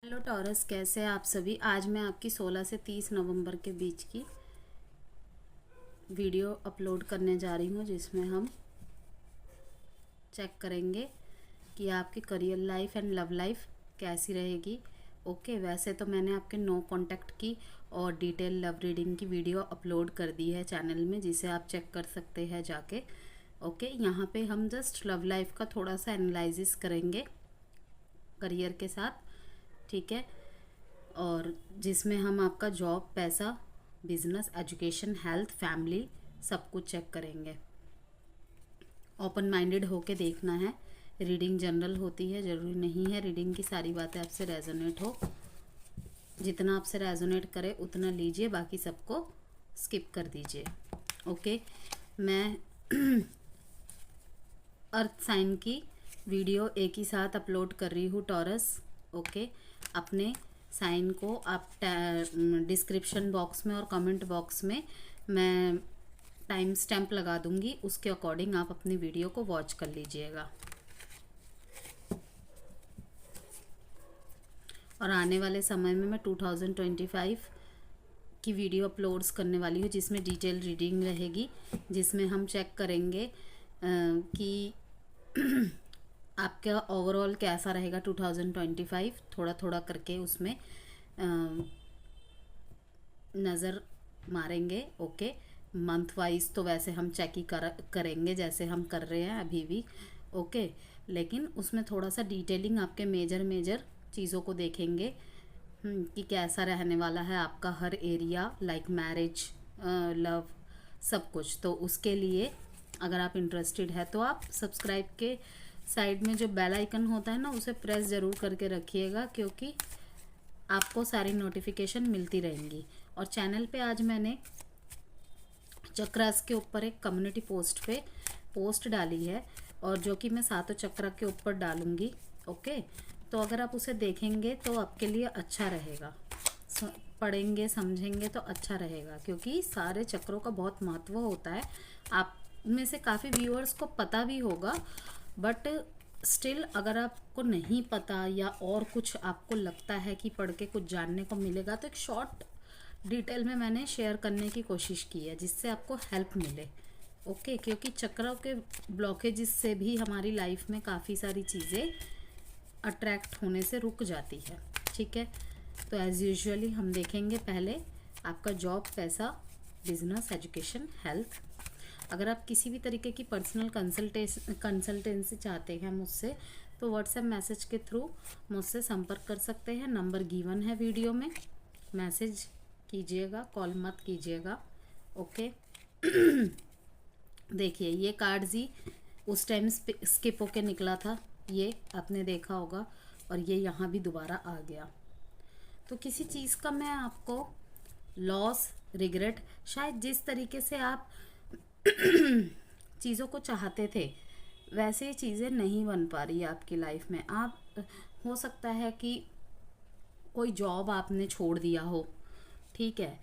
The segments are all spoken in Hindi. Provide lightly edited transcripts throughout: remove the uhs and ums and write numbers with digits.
हेलो टॉरस, कैसे हैं आप सभी। आज मैं आपकी 16 से 30 नवंबर के बीच की वीडियो अपलोड करने जा रही हूँ, जिसमें हम चेक करेंगे कि आपकी career life and love life कैसी रहेगी। ओके, वैसे तो मैंने आपके नो कांटेक्ट की और डिटेल लव रीडिंग की वीडियो अपलोड कर दी है चैनल में, जिसे आप चेक कर सकते हैं जाके। ओके, यहाँ पे हम जस्ट लव लाइफ का थोड़ा सा एनालिसिस करेंगे करियर के साथ, ठीक है। और जिसमें हम आपका जॉब, पैसा, बिजनेस, एजुकेशन, हेल्थ, फैमिली सब कुछ चेक करेंगे। ओपन माइंडेड होके देखना है। रीडिंग जनरल होती है, ज़रूरी नहीं है रीडिंग की सारी बातें आपसे रेजोनेट हो। जितना आपसे रेजोनेट करे उतना लीजिए, बाकी सबको स्किप कर दीजिए। ओके, मैं अर्थ साइन की वीडियो एक ही साथ अपलोड कर रही हूँ टॉरस। ओके, अपने साइन को आप डिस्क्रिप्शन बॉक्स में और कमेंट बॉक्स में मैं टाइम स्टैम्प लगा दूंगी, उसके अकॉर्डिंग आप अपनी वीडियो को वॉच कर लीजिएगा। और आने वाले समय में मैं 2025 की वीडियो अपलोड्स करने वाली हूँ, जिसमें डिटेल रीडिंग रहेगी, जिसमें हम चेक करेंगे कि आपका ओवरऑल कैसा रहेगा 2025। थोड़ा थोड़ा करके उसमें नज़र मारेंगे। ओके, मंथ वाइज तो वैसे हम चेक ही करेंगे जैसे हम कर रहे हैं अभी भी। ओके, लेकिन उसमें थोड़ा सा डिटेलिंग आपके मेजर चीज़ों को देखेंगे कि कैसा रहने वाला है आपका हर एरिया, लाइक मैरिज, लव, सब कुछ। तो उसके लिए अगर आप इंटरेस्टेड है तो आप सब्सक्राइब के साइड में जो बेल आइकन होता है ना, उसे प्रेस ज़रूर करके रखिएगा, क्योंकि आपको सारी नोटिफिकेशन मिलती रहेंगी। और चैनल पे आज मैंने चक्रास के ऊपर एक कम्युनिटी पोस्ट पे पोस्ट डाली है, और जो कि मैं सातों चक्रा के ऊपर डालूंगी। ओके, तो अगर आप उसे देखेंगे तो आपके लिए अच्छा रहेगा, पढ़ेंगे समझेंगे तो अच्छा रहेगा, क्योंकि सारे चक्रों का बहुत महत्व होता है। आप में से काफ़ी व्यूअर्स को पता भी होगा, बट स्टिल अगर आपको नहीं पता या और कुछ आपको लगता है कि पढ़ के कुछ जानने को मिलेगा, तो एक शॉर्ट डिटेल में मैंने शेयर करने की कोशिश की है, जिससे आपको हेल्प मिले। ओके, क्योंकि चक्रों के ब्लॉकेज से भी हमारी लाइफ में काफ़ी सारी चीज़ें अट्रैक्ट होने से रुक जाती है, ठीक है। तो एज़ यूजुअली हम देखेंगे पहले आपका जॉब, पैसा, बिजनेस, एजुकेशन, हेल्थ। अगर आप किसी भी तरीके की पर्सनल कंसल्टेंसी चाहते हैं मुझसे, तो व्हाट्सएप मैसेज के थ्रू मुझसे संपर्क कर सकते हैं। नंबर गिवन है वीडियो में, मैसेज कीजिएगा, कॉल मत कीजिएगा। ओके, देखिए ये कार्ड्स ही उस टाइम स्किप होके निकला था, ये आपने देखा होगा, और ये यहाँ भी दोबारा आ गया। तो किसी चीज़ का मैं आपको लॉस, रिग्रेट, शायद जिस तरीके से आप चीज़ों को चाहते थे वैसे ही चीज़ें नहीं बन पा रही है आपकी लाइफ में। आप, हो सकता है कि कोई जॉब आपने छोड़ दिया हो, ठीक है,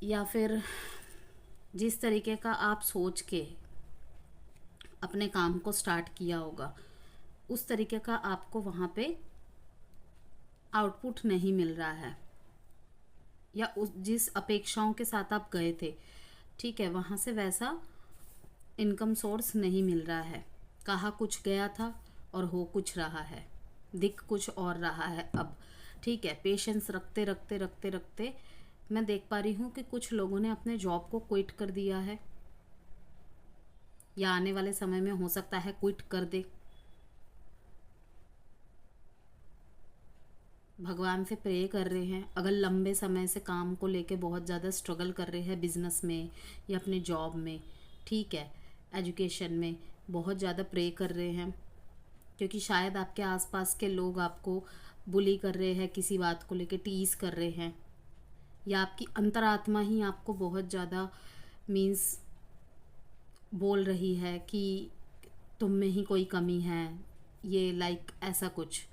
या फिर जिस तरीके का आप सोच के अपने काम को स्टार्ट किया होगा, उस तरीके का आपको वहाँ पे आउटपुट नहीं मिल रहा है, या उस जिस अपेक्षाओं के साथ आप गए थे, ठीक है, वहाँ से वैसा इनकम सोर्स नहीं मिल रहा है। कहा कुछ गया था और हो कुछ रहा है, दिख कुछ और रहा है अब, ठीक है। पेशेंस रखते रखते रखते रखते मैं देख पा रही हूँ कि कुछ लोगों ने अपने जॉब को क्विट कर दिया है, या आने वाले समय में हो सकता है क्विट कर दे। भगवान से प्रे कर रहे हैं। अगर लंबे समय से काम को लेके बहुत ज़्यादा स्ट्रगल कर रहे हैं बिजनेस में या अपने जॉब में, ठीक है, एजुकेशन में बहुत ज़्यादा प्रे कर रहे हैं, क्योंकि शायद आपके आसपास के लोग आपको बुली कर रहे हैं, किसी बात को लेके टीज कर रहे हैं, या आपकी अंतरात्मा ही आपको बहुत ज़्यादा मीन्स बोल रही है कि तुम में ही कोई कमी है, ये लाइक ऐसा कुछ,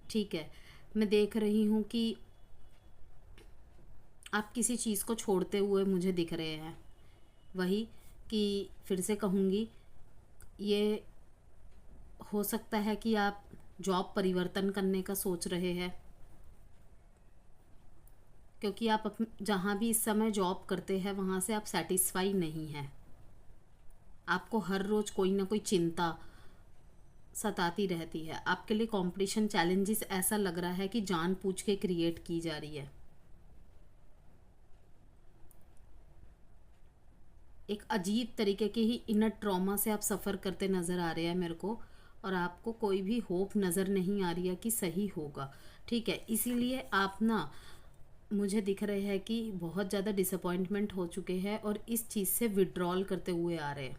ठीक है। मैं देख रही हूँ कि आप किसी चीज़ को छोड़ते हुए मुझे दिख रहे हैं। वही कि फिर से कहूँगी, ये हो सकता है कि आप जॉब परिवर्तन करने का सोच रहे हैं, क्योंकि आप जहाँ भी इस समय जॉब करते हैं वहाँ से आप सेटिस्फाई नहीं हैं। आपको हर रोज़ कोई ना कोई चिंता सताती रहती है। आपके लिए कंपटीशन चैलेंजेस ऐसा लग रहा है कि जानबूझ के क्रिएट की जा रही है। एक अजीब तरीके की ही इनर ट्रॉमा से आप सफ़र करते नज़र आ रहे हैं मेरे को, और आपको कोई भी होप नज़र नहीं आ रही है कि सही होगा। ठीक है, इसीलिए आप ना, मुझे दिख रहे हैं कि बहुत ज़्यादा डिसअपॉइंटमेंट हो चुके हैं और इस चीज़ से विड्रॉल करते हुए आ रहे हैं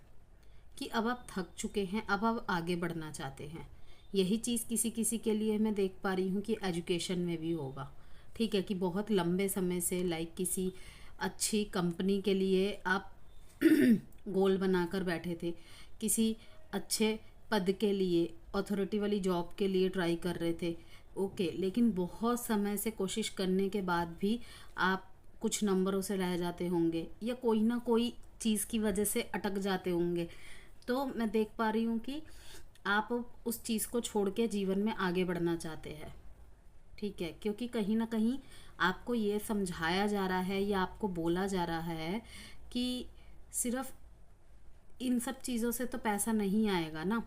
कि अब आप थक चुके हैं, अब आप आगे बढ़ना चाहते हैं। यही चीज़ किसी किसी के लिए मैं देख पा रही हूँ कि एजुकेशन में भी होगा। ठीक है, कि बहुत लंबे समय से लाइक किसी अच्छी कंपनी के लिए आप गोल बनाकर बैठे थे, किसी अच्छे पद के लिए, अथॉरिटी वाली जॉब के लिए ट्राई कर रहे थे। ओके, लेकिन बहुत समय से कोशिश करने के बाद भी आप कुछ नंबरों से रह जाते होंगे या कोई ना कोई चीज़ की वजह से अटक जाते होंगे। तो मैं देख पा रही हूँ कि आप उस चीज़ को छोड़ के जीवन में आगे बढ़ना चाहते हैं। ठीक है, क्योंकि कहीं ना कहीं आपको ये समझाया जा रहा है या आपको बोला जा रहा है कि सिर्फ इन सब चीज़ों से तो पैसा नहीं आएगा ना।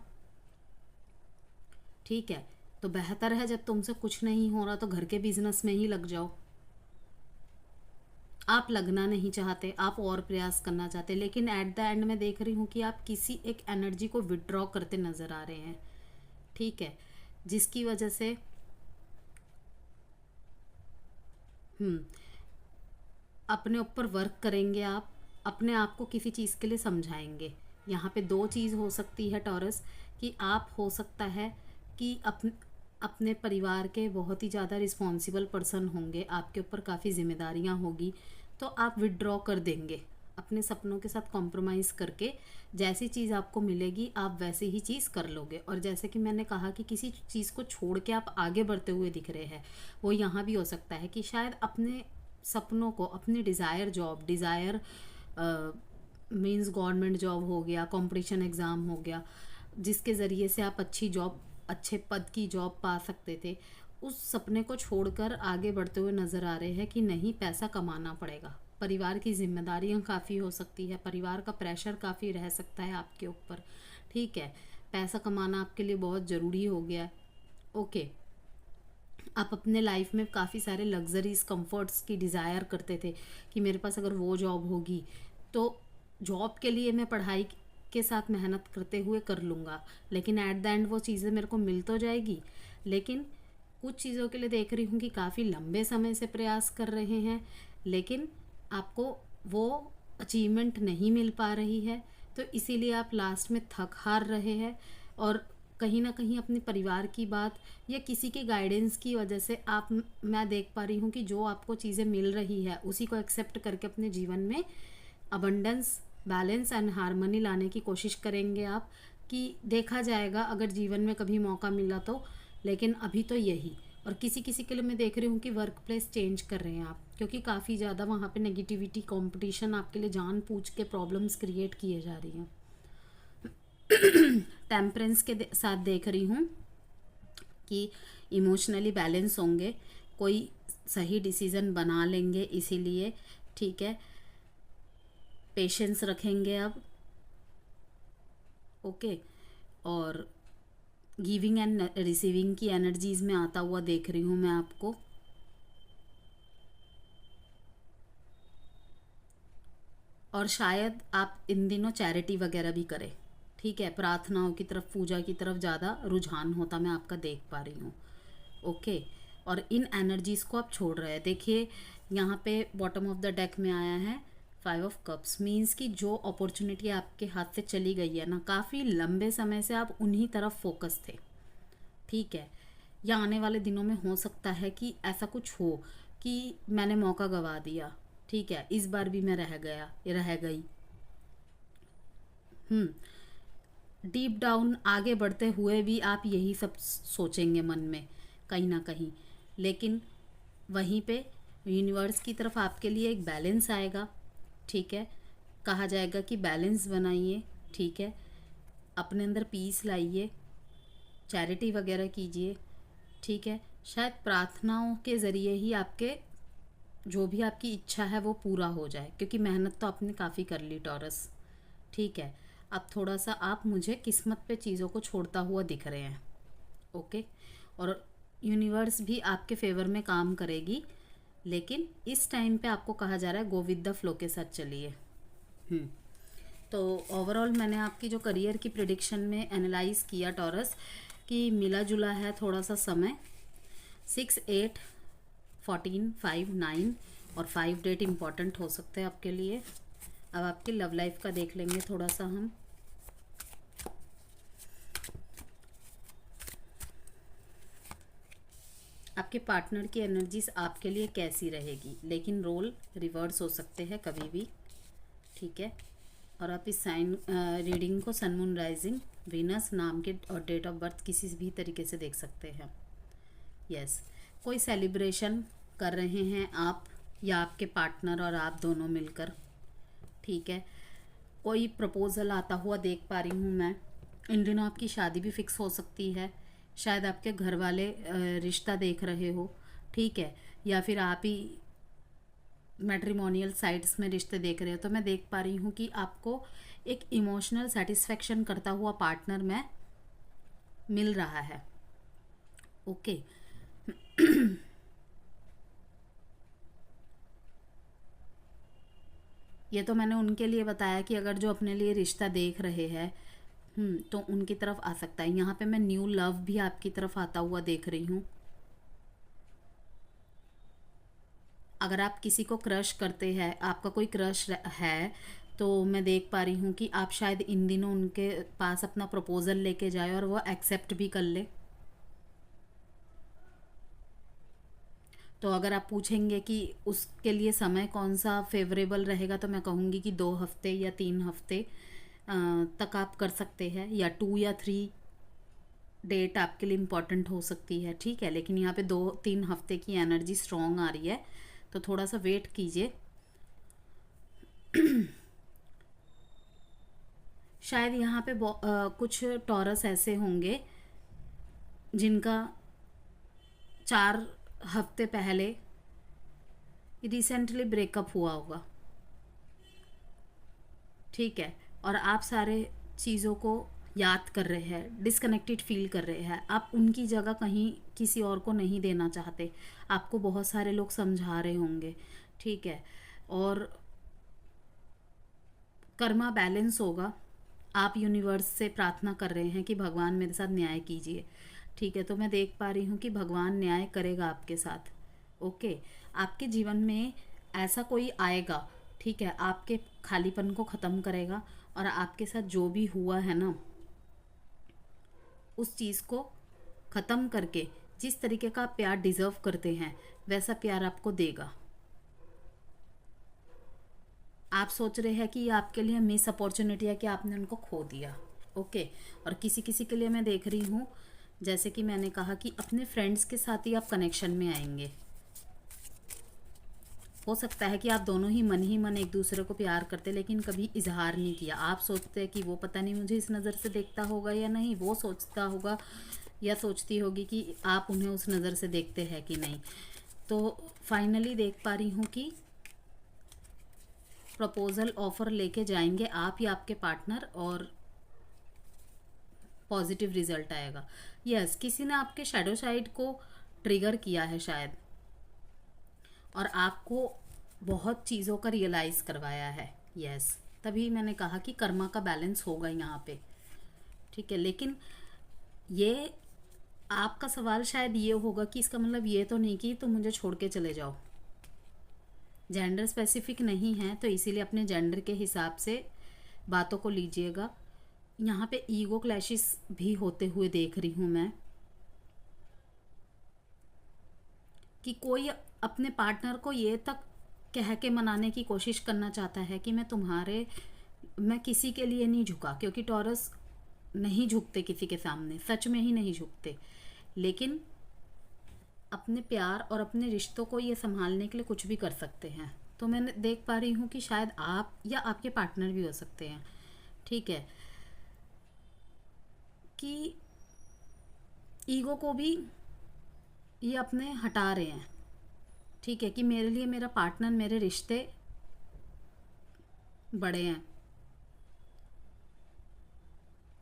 ठीक है, तो बेहतर है जब तुमसे कुछ नहीं हो रहा तो घर के बिजनेस में ही लग जाओ। आप लगना नहीं चाहते, आप और प्रयास करना चाहते, लेकिन एट द एंड मैं देख रही हूँ कि आप किसी एक एनर्जी को विड्रॉ करते नज़र आ रहे हैं। ठीक है, जिसकी वजह से अपने ऊपर वर्क करेंगे, आप अपने आप को किसी चीज़ के लिए समझाएंगे। यहाँ पे दो चीज़ हो सकती है टॉरस, कि आप हो सकता है कि अपने परिवार के बहुत ही ज़्यादा रिस्पॉन्सिबल पर्सन होंगे, आपके ऊपर काफ़ी जिम्मेदारियाँ होगी, तो आप विड्रॉ कर देंगे अपने सपनों के साथ कॉम्प्रोमाइज़ करके। जैसी चीज़ आपको मिलेगी आप वैसी ही चीज़ कर लोगे। और जैसे कि मैंने कहा कि किसी चीज़ को छोड़ के आप आगे बढ़ते हुए दिख रहे हैं, वो यहाँ भी हो सकता है कि शायद अपने सपनों को, अपनी desire job, desire means government job हो गया, कंपटीशन एग्ज़ाम हो गया, जिसके ज़रिए से आप अच्छी जॉब, अच्छे पद की जॉब पा सकते थे, उस सपने को छोड़कर आगे बढ़ते हुए नज़र आ रहे हैं कि नहीं, पैसा कमाना पड़ेगा। परिवार की जिम्मेदारियां काफ़ी हो सकती है, परिवार का प्रेशर काफ़ी रह सकता है आपके ऊपर। ठीक है, पैसा कमाना आपके लिए बहुत ज़रूरी हो गया है। ओके, आप अपने लाइफ में काफ़ी सारे लग्जरीज, कंफर्ट्स की डिज़ायर करते थे कि मेरे पास अगर वो जॉब होगी तो जॉब के लिए मैं पढ़ाई के साथ मेहनत करते हुए कर लूँगा, लेकिन एट द एंड वो चीज़ें मेरे को मिल तो जाएगी। लेकिन कुछ चीज़ों के लिए देख रही हूँ कि काफ़ी लंबे समय से प्रयास कर रहे हैं, लेकिन आपको वो अचीवमेंट नहीं मिल पा रही है, तो इसीलिए आप लास्ट में थक हार रहे हैं। और कहीं ना कहीं अपने परिवार की बात या किसी के गाइडेंस की वजह से आप, मैं देख पा रही हूँ कि जो आपको चीज़ें मिल रही है उसी को एक्सेप्ट करके अपने जीवन में अबंडेंस, बैलेंस एंड हारमोनी लाने की कोशिश करेंगे आप, कि देखा जाएगा अगर जीवन में कभी मौका मिला तो। लेकिन अभी तो यही। और किसी किसी के लिए मैं देख रही हूँ कि वर्क प्लेस चेंज कर रहे हैं आप, क्योंकि काफ़ी ज़्यादा वहाँ पे नेगेटिविटी, कंपटीशन आपके लिए जानबूझ के प्रॉब्लम्स क्रिएट किए जा रही हैं। टेम्परेंस के साथ देख रही हूँ कि इमोशनली बैलेंस होंगे, कोई सही डिसीज़न बना लेंगे, इसीलिए ठीक है, पेशेंस रखेंगे अब। ओके, और गिविंग एंड रिसीविंग की एनर्जीज में आता हुआ देख रही हूँ मैं आपको। और शायद आप इन दिनों चैरिटी वगैरह भी करें। ठीक है, प्रार्थनाओं की तरफ, पूजा की तरफ ज़्यादा रुझान होता मैं आपका देख पा रही हूँ। ओके, और इन एनर्जीज़ को आप छोड़ रहे हैं। देखिए यहाँ पे बॉटम ऑफ द डेक में आया है 5 ऑफ कप्स, मीन्स कि जो अपॉर्चुनिटी आपके हाथ से चली गई है ना, काफ़ी लंबे समय से आप उन्हीं तरफ फोकस थे। ठीक है, या आने वाले दिनों में हो सकता है कि ऐसा कुछ हो कि मैंने मौका गवा दिया। ठीक है, इस बार भी मैं रह गया, रह गई। डीप डाउन आगे बढ़ते हुए भी आप यही सब सोचेंगे मन में कहीं ना कहीं, लेकिन वहीं पे यूनिवर्स की तरफ आपके लिए एक बैलेंस आएगा। ठीक है, कहा जाएगा कि बैलेंस बनाइए। ठीक है, अपने अंदर पीस लाइए। चैरिटी वगैरह कीजिए, ठीक है। शायद प्रार्थनाओं के ज़रिए ही आपके जो भी आपकी इच्छा है वो पूरा हो जाए, क्योंकि मेहनत तो आपने काफ़ी कर ली टॉरस, ठीक है। अब थोड़ा सा आप मुझे किस्मत पे चीज़ों को छोड़ता हुआ दिख रहे हैं, ओके। और यूनिवर्स भी आपके फेवर में काम करेगी, लेकिन इस टाइम पे आपको कहा जा रहा है गो विद द फ्लो के साथ चलिए। तो ओवरऑल मैंने आपकी जो करियर की प्रिडिक्शन में एनालाइज किया टॉरस, कि मिला जुला है थोड़ा सा समय। 6, 8, 14, 5, 9 और 5 डेट इम्पॉर्टेंट हो सकते हैं आपके लिए। अब आपकी लव लाइफ का देख लेंगे थोड़ा सा हम। आपके पार्टनर की एनर्जीज आपके लिए कैसी रहेगी, लेकिन रोल रिवर्स हो सकते हैं कभी भी, ठीक है। और आप इस साइन रीडिंग को सन मून राइजिंग वीनस नाम के और डेट ऑफ बर्थ किसी भी तरीके से देख सकते हैं। यस, कोई सेलिब्रेशन कर रहे हैं आप या आपके पार्टनर और आप दोनों मिलकर, ठीक है। कोई प्रपोजल आता हुआ देख पा रही हूँ मैं। इन दिनों आपकी शादी भी फिक्स हो सकती है। शायद आपके घर वाले रिश्ता देख रहे हो, ठीक है, या फिर आप ही मैट्रिमोनियल साइट्स में रिश्ते देख रहे हो। तो मैं देख पा रही हूँ कि आपको एक इमोशनल सेटिस्फेक्शन करता हुआ पार्टनर में मिल रहा है, ओके। ये तो मैंने उनके लिए बताया कि अगर जो अपने लिए रिश्ता देख रहे हैं तो उनकी तरफ आ सकता है। यहाँ पे मैं न्यू लव भी आपकी तरफ आता हुआ देख रही हूँ। अगर आप किसी को क्रश करते हैं, आपका कोई क्रश है, तो मैं देख पा रही हूँ कि आप शायद इन दिनों उनके पास अपना प्रपोजल लेके जाए और वो एक्सेप्ट भी कर ले। तो अगर आप पूछेंगे कि उसके लिए समय कौन सा फेवरेबल रहेगा, तो मैं कहूँगी कि 2 हफ्ते या 3 हफ्ते तक आप कर सकते हैं, या 2 या 3 डेट आपके लिए इम्पॉर्टेंट हो सकती है, ठीक है। लेकिन यहाँ पे 2-3 हफ्ते की एनर्जी स्ट्रॉन्ग आ रही है, तो थोड़ा सा वेट कीजिए। शायद यहाँ पे कुछ टॉरस ऐसे होंगे जिनका 4 हफ्ते पहले रिसेंटली ब्रेकअप हुआ होगा, ठीक है। और आप सारे चीज़ों को याद कर रहे हैं, डिस्कनेक्टेड फील कर रहे हैं। आप उनकी जगह कहीं किसी और को नहीं देना चाहते। आपको बहुत सारे लोग समझा रहे होंगे, ठीक है। और कर्मा बैलेंस होगा। आप यूनिवर्स से प्रार्थना कर रहे हैं कि भगवान मेरे साथ न्याय कीजिए, ठीक है। तो मैं देख पा रही हूँ कि भगवान न्याय करेगा आपके साथ, ओके। आपके जीवन में ऐसा कोई आएगा, ठीक है, आपके खालीपन को ख़त्म करेगा और आपके साथ जो भी हुआ है ना, उस चीज़ को ख़त्म करके जिस तरीके का आप प्यार डिज़र्व करते हैं वैसा प्यार आपको देगा। आप सोच रहे हैं कि ये आपके लिए मिस अपॉर्चुनिटी है कि आपने उनको खो दिया, ओके। और किसी किसी के लिए मैं देख रही हूँ, जैसे कि मैंने कहा कि अपने फ्रेंड्स के साथ ही आप कनेक्शन में आएंगे। हो सकता है कि आप दोनों ही मन एक दूसरे को प्यार करते, लेकिन कभी इजहार नहीं किया। आप सोचते हैं कि वो पता नहीं मुझे इस नज़र से देखता होगा या नहीं, वो सोचता होगा या सोचती होगी कि आप उन्हें उस नज़र से देखते हैं कि नहीं। तो फाइनली देख पा रही हूँ कि प्रपोजल ऑफर लेके जाएंगे आप या आपके पार्टनर, और पॉजिटिव रिजल्ट आएगा। यस, किसी ने आपके शैडो साइड को ट्रिगर किया है शायद, और आपको बहुत चीज़ों का रियलाइज़ करवाया है। यस, तभी मैंने कहा कि कर्मा का बैलेंस होगा यहाँ पे, ठीक है। लेकिन ये आपका सवाल शायद ये होगा कि इसका मतलब ये तो नहीं कि तुम मुझे छोड़ के चले जाओ। जेंडर स्पेसिफिक नहीं है, तो इसीलिए अपने जेंडर के हिसाब से बातों को लीजिएगा। यहाँ पे ईगो क्लैशेस भी होते हुए देख रही हूँ मैं, कि कोई अपने पार्टनर को ये तक कह के मनाने की कोशिश करना चाहता है कि मैं किसी के लिए नहीं झुका, क्योंकि टॉरस नहीं झुकते किसी के सामने, सच में ही नहीं झुकते। लेकिन अपने प्यार और अपने रिश्तों को ये संभालने के लिए कुछ भी कर सकते हैं। तो मैं देख पा रही हूँ कि शायद आप या आपके पार्टनर भी हो सकते हैं, ठीक है, कि ईगो को भी ये अपने हटा रहे हैं, ठीक है, कि मेरे लिए मेरा पार्टनर, मेरे रिश्ते बड़े हैं।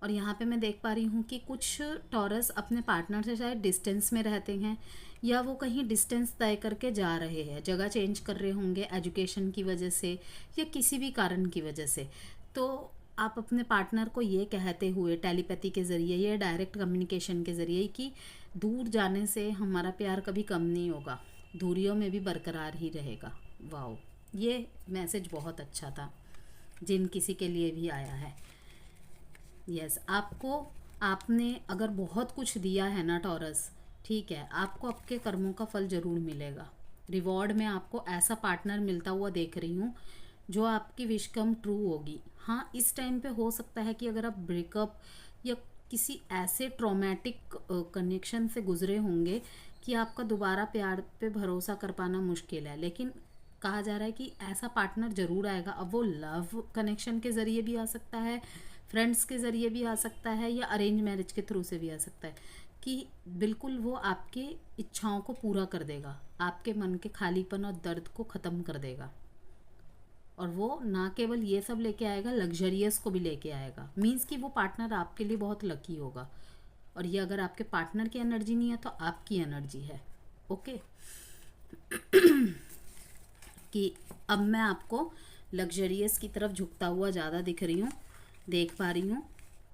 और यहाँ पे मैं देख पा रही हूँ कि कुछ टॉरस अपने पार्टनर से शायद डिस्टेंस में रहते हैं, या वो कहीं डिस्टेंस तय करके जा रहे हैं, जगह चेंज कर रहे होंगे एजुकेशन की वजह से या किसी भी कारण की वजह से। तो आप अपने पार्टनर को ये कहते हुए टेलीपैथी के ज़रिए या डायरेक्ट कम्युनिकेशन के ज़रिए कि दूर जाने से हमारा प्यार कभी कम नहीं होगा, दूरियों में भी बरकरार ही रहेगा। वाओ, ये मैसेज बहुत अच्छा था, जिन किसी के लिए भी आया है। यस, आपको, आपने अगर बहुत कुछ दिया है ना टॉरस, ठीक है, आपको आपके कर्मों का फल ज़रूर मिलेगा। रिवॉर्ड में आपको ऐसा पार्टनर मिलता हुआ देख रही हूँ जो आपकी विश कम ट्रू होगी। हाँ, इस टाइम पे हो सकता है कि अगर आप ब्रेकअप या किसी ऐसे ट्रॉमेटिक कनेक्शन से गुजरे होंगे कि आपका दोबारा प्यार पे भरोसा कर पाना मुश्किल है, लेकिन कहा जा रहा है कि ऐसा पार्टनर ज़रूर आएगा। अब वो लव कनेक्शन के ज़रिए भी आ सकता है, फ्रेंड्स के ज़रिए भी आ सकता है, या अरेंज मैरिज के थ्रू से भी आ सकता है, कि बिल्कुल वो आपके इच्छाओं को पूरा कर देगा, आपके मन के खालीपन और दर्द को ख़त्म कर देगा। और वो ना केवल ये सब लेके आएगा, लग्जरियस को भी लेके आएगा। मीन्स कि वो पार्टनर आपके लिए बहुत लकी होगा। और ये अगर आपके पार्टनर की एनर्जी नहीं है तो आपकी एनर्जी है। ओके कि अब मैं आपको लग्जरियस की तरफ झुकता हुआ ज़्यादा दिख रही हूँ, देख पा रही हूँ,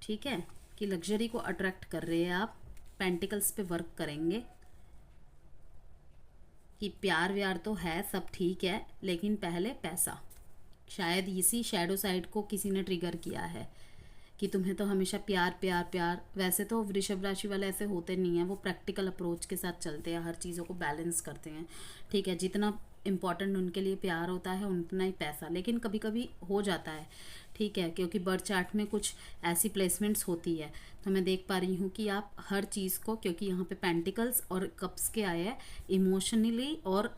ठीक है, कि लग्जरी को अट्रैक्ट कर रहे हैं आप। पेंटिकल्स पे वर्क करेंगे कि प्यार व्यार तो है, सब ठीक है, लेकिन पहले पैसा। शायद इसी शैडो साइड को किसी ने ट्रिगर किया है कि तुम्हें तो हमेशा प्यार प्यार प्यार। वैसे तो वृषभ राशि वाले ऐसे होते नहीं हैं, वो प्रैक्टिकल अप्रोच के साथ चलते हैं, हर चीज़ों को बैलेंस करते हैं, ठीक है। जितना इम्पॉर्टेंट उनके लिए प्यार होता है उतना ही पैसा, लेकिन कभी कभी हो जाता है, ठीक है, क्योंकि बर्थ चार्ट में कुछ ऐसी प्लेसमेंट्स होती है। तो मैं देख पा रही हूँ कि आप हर चीज़ को, क्योंकि यहाँ पे पेंटिकल्स और कप्स के आए हैं, इमोशनली और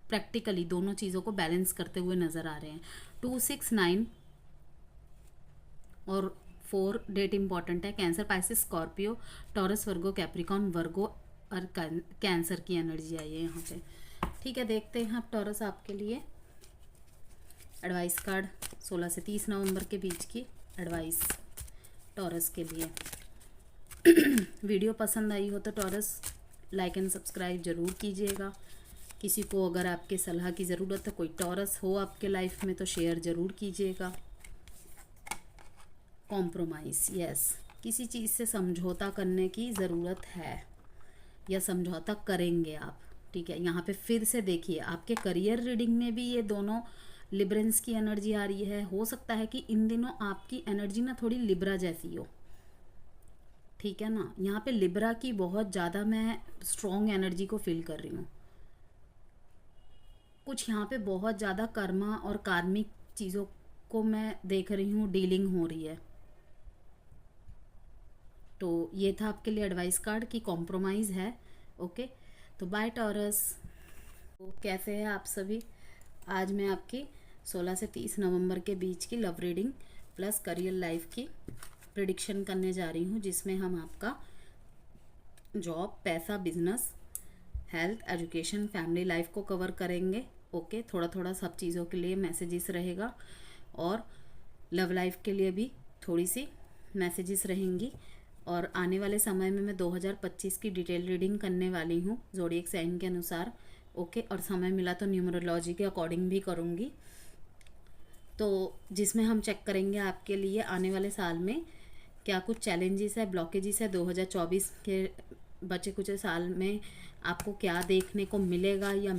प्रैक्टिकली दोनों चीज़ों को बैलेंस करते हुए नज़र आ रहे हैं। 2, 6, 9 और 4 डेट इंपॉर्टेंट है। कैंसर, पाइसिस, स्कॉर्पियो, टॉरस, वर्गो, कैप्रिकॉन, वर्गो और कैंसर की एनर्जी आई है यहाँ पे, ठीक है। देखते हैं आप टॉरस आपके लिए एडवाइस कार्ड 16 से 30 नवंबर के बीच की एडवाइस टॉरस के लिए। वीडियो पसंद आई हो तो टॉरस लाइक एंड सब्सक्राइब ज़रूर कीजिएगा। किसी को अगर आपके सलाह की ज़रूरत है, कोई टॉरस हो आपके लाइफ में, तो शेयर ज़रूर कीजिएगा। कॉम्प्रोमाइज़, यस, किसी चीज़ से समझौता करने की ज़रूरत है या समझौता करेंगे आप, ठीक है। यहाँ पे फिर से देखिए, आपके करियर रीडिंग में भी ये दोनों लिब्रेंस की एनर्जी आ रही है। हो सकता है कि इन दिनों आपकी एनर्जी ना थोड़ी लिब्रा जैसी हो, ठीक है ना। यहाँ पे लिब्रा की बहुत ज़्यादा मैं स्ट्रॉन्ग एनर्जी को फील कर रही हूँ। कुछ यहाँ पे बहुत ज़्यादा कर्मा और कार्मिक चीज़ों को मैं देख रही हूँ, डीलिंग हो रही है। तो ये था आपके लिए एडवाइस कार्ड की कॉम्प्रोमाइज़ है। ओके, तो बाय टॉरस। तो कैसे हैं आप सभी? आज मैं आपकी 16 से 30 नवंबर के बीच की love reading plus career life की प्रिडिक्शन करने जा रही हूँ, जिसमें हम आपका जॉब, पैसा, business, health, education, family life को कवर करेंगे। ओके, थोड़ा थोड़ा सब चीज़ों के लिए मैसेजेस रहेगा, और लव लाइफ के लिए भी थोड़ी सी मैसेजेस रहेंगी। और आने वाले समय में मैं 2025 की डिटेल रीडिंग करने वाली हूँ ज़ोडिएक साइन के अनुसार। ओके, और समय मिला तो न्यूमरोलॉजी के अकॉर्डिंग भी करूँगी, तो जिसमें हम चेक करेंगे आपके लिए आने वाले साल में क्या कुछ चैलेंजेस है, ब्लॉकेजेस है। 2024 के बचे कुछ साल में आपको क्या देखने को मिलेगा या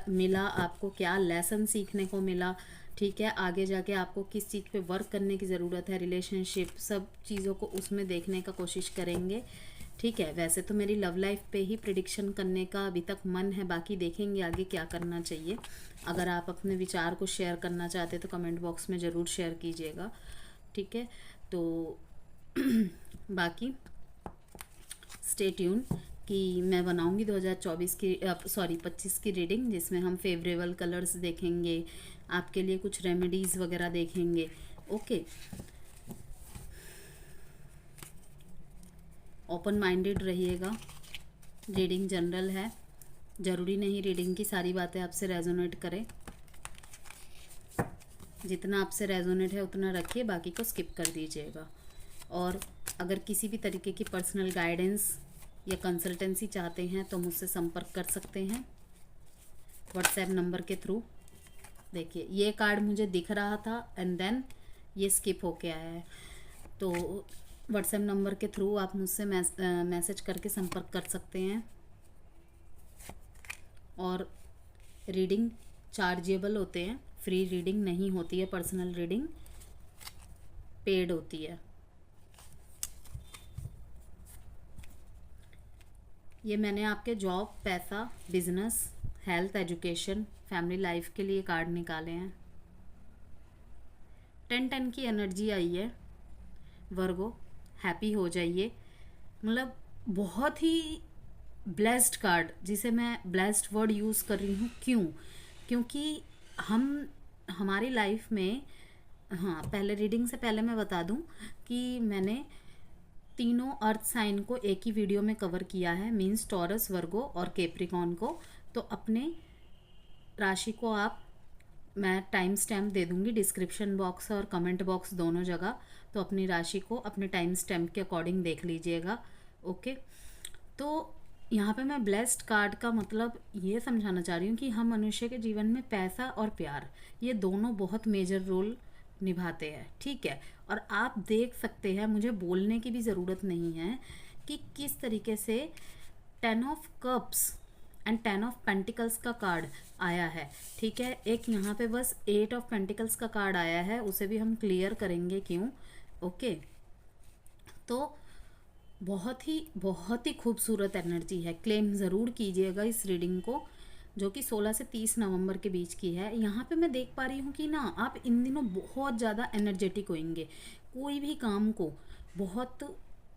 मिला आपको क्या लेसन सीखने को मिला, ठीक है। आगे जाके आपको किस चीज़ पे वर्क करने की ज़रूरत है, रिलेशनशिप, सब चीज़ों को उसमें देखने का कोशिश करेंगे, ठीक है। वैसे तो मेरी लव लाइफ पे ही प्रिडिक्शन करने का अभी तक मन है, बाकी देखेंगे आगे क्या करना चाहिए। अगर आप अपने विचार को शेयर करना चाहते तो कमेंट बॉक्स में ज़रूर शेयर कीजिएगा, ठीक है। तो बाकी स्टे ट्यून कि मैं बनाऊंगी 2024 की 25 की रीडिंग, जिसमें हम फेवरेबल कलर्स देखेंगे, आपके लिए कुछ रेमेडीज़ वगैरह देखेंगे। ओके, ओपन माइंडेड रहिएगा। रीडिंग जनरल है, ज़रूरी नहीं रीडिंग की सारी बातें आपसे रेजोनेट करें। जितना आपसे रेजोनेट है उतना रखिए, बाकी को स्किप कर दीजिएगा। और अगर किसी भी तरीके की पर्सनल गाइडेंस या कंसल्टेंसी चाहते हैं तो मुझसे संपर्क कर सकते हैं व्हाट्सएप नंबर के थ्रू। देखिए ये कार्ड मुझे दिख रहा था एंड देन ये स्किप होके आया है, तो व्हाट्सएप नंबर के थ्रू आप मुझसे मैसेज करके संपर्क कर सकते हैं। और रीडिंग चार्जेबल होते हैं, फ्री रीडिंग नहीं होती है। पर्सनल रीडिंग पेड होती है। ये मैंने आपके जॉब, पैसा, business, health, education, family life के लिए कार्ड निकाले हैं। 10-10 की एनर्जी आई है वर्गो, हैप्पी हो जाइए। मतलब बहुत ही ब्लेस्ड कार्ड, जिसे मैं ब्लेस्ड वर्ड यूज़ कर रही हूँ। क्यों? क्योंकि हमारी लाइफ में, हाँ पहले रीडिंग से पहले मैं बता दूँ कि मैंने तीनों अर्थ साइन को एक ही वीडियो में कवर किया है, मींस टॉरस, वर्गो और कैप्रिकॉर्न को। तो अपने राशि को मैं टाइम स्टैम्प दे दूंगी डिस्क्रिप्शन बॉक्स और कमेंट बॉक्स दोनों जगह, तो अपनी राशि को अपने टाइम स्टैम्प के अकॉर्डिंग देख लीजिएगा। ओके, तो यहाँ पे मैं ब्लेस्ड कार्ड का मतलब ये समझाना चाह रही हूँ कि हम मनुष्य के जीवन में पैसा और प्यार, ये दोनों बहुत मेजर रोल निभाते हैं। ठीक है, और आप देख सकते हैं, मुझे बोलने की भी ज़रूरत नहीं है कि किस तरीके से 10 of cups and 10 of pentacles का कार्ड आया है। ठीक है, एक यहाँ पे बस 8 ऑफ पेंटिकल्स का कार्ड आया है, उसे भी हम क्लियर करेंगे क्यों। ओके, तो बहुत ही खूबसूरत एनर्जी है। क्लेम ज़रूर कीजिएगा इस रीडिंग को, जो कि 16 से 30 नवंबर के बीच की है। यहाँ पे मैं देख पा रही हूँ कि ना आप इन दिनों बहुत ज़्यादा एनर्जेटिक होंगे, कोई भी काम को बहुत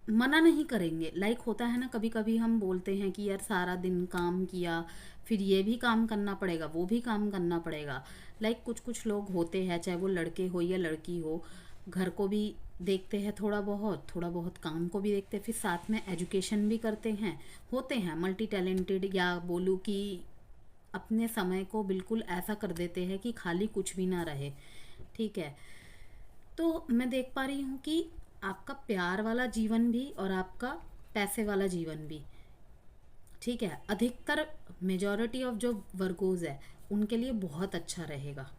मना नहीं करेंगे। लाइक होता है ना, कभी कभी हम बोलते हैं कि यार सारा दिन काम किया, फिर ये भी काम करना पड़ेगा, वो भी काम करना पड़ेगा। लाइक कुछ लोग होते हैं, चाहे वो लड़के हो या लड़की हो, घर को भी देखते हैं, थोड़ा बहुत काम को भी देखते हैं, फिर साथ में एजुकेशन भी करते हैं, होते हैं मल्टी टैलेंटेड, या बोलूँ कि अपने समय को बिल्कुल ऐसा कर देते हैं कि खाली कुछ भी ना रहे। ठीक है, तो मैं देख पा रही हूँ कि आपका प्यार वाला जीवन भी और आपका पैसे वाला जीवन भी, ठीक है, अधिकतर मेजॉरिटी ऑफ जो वर्गोज है उनके लिए बहुत अच्छा रहेगा।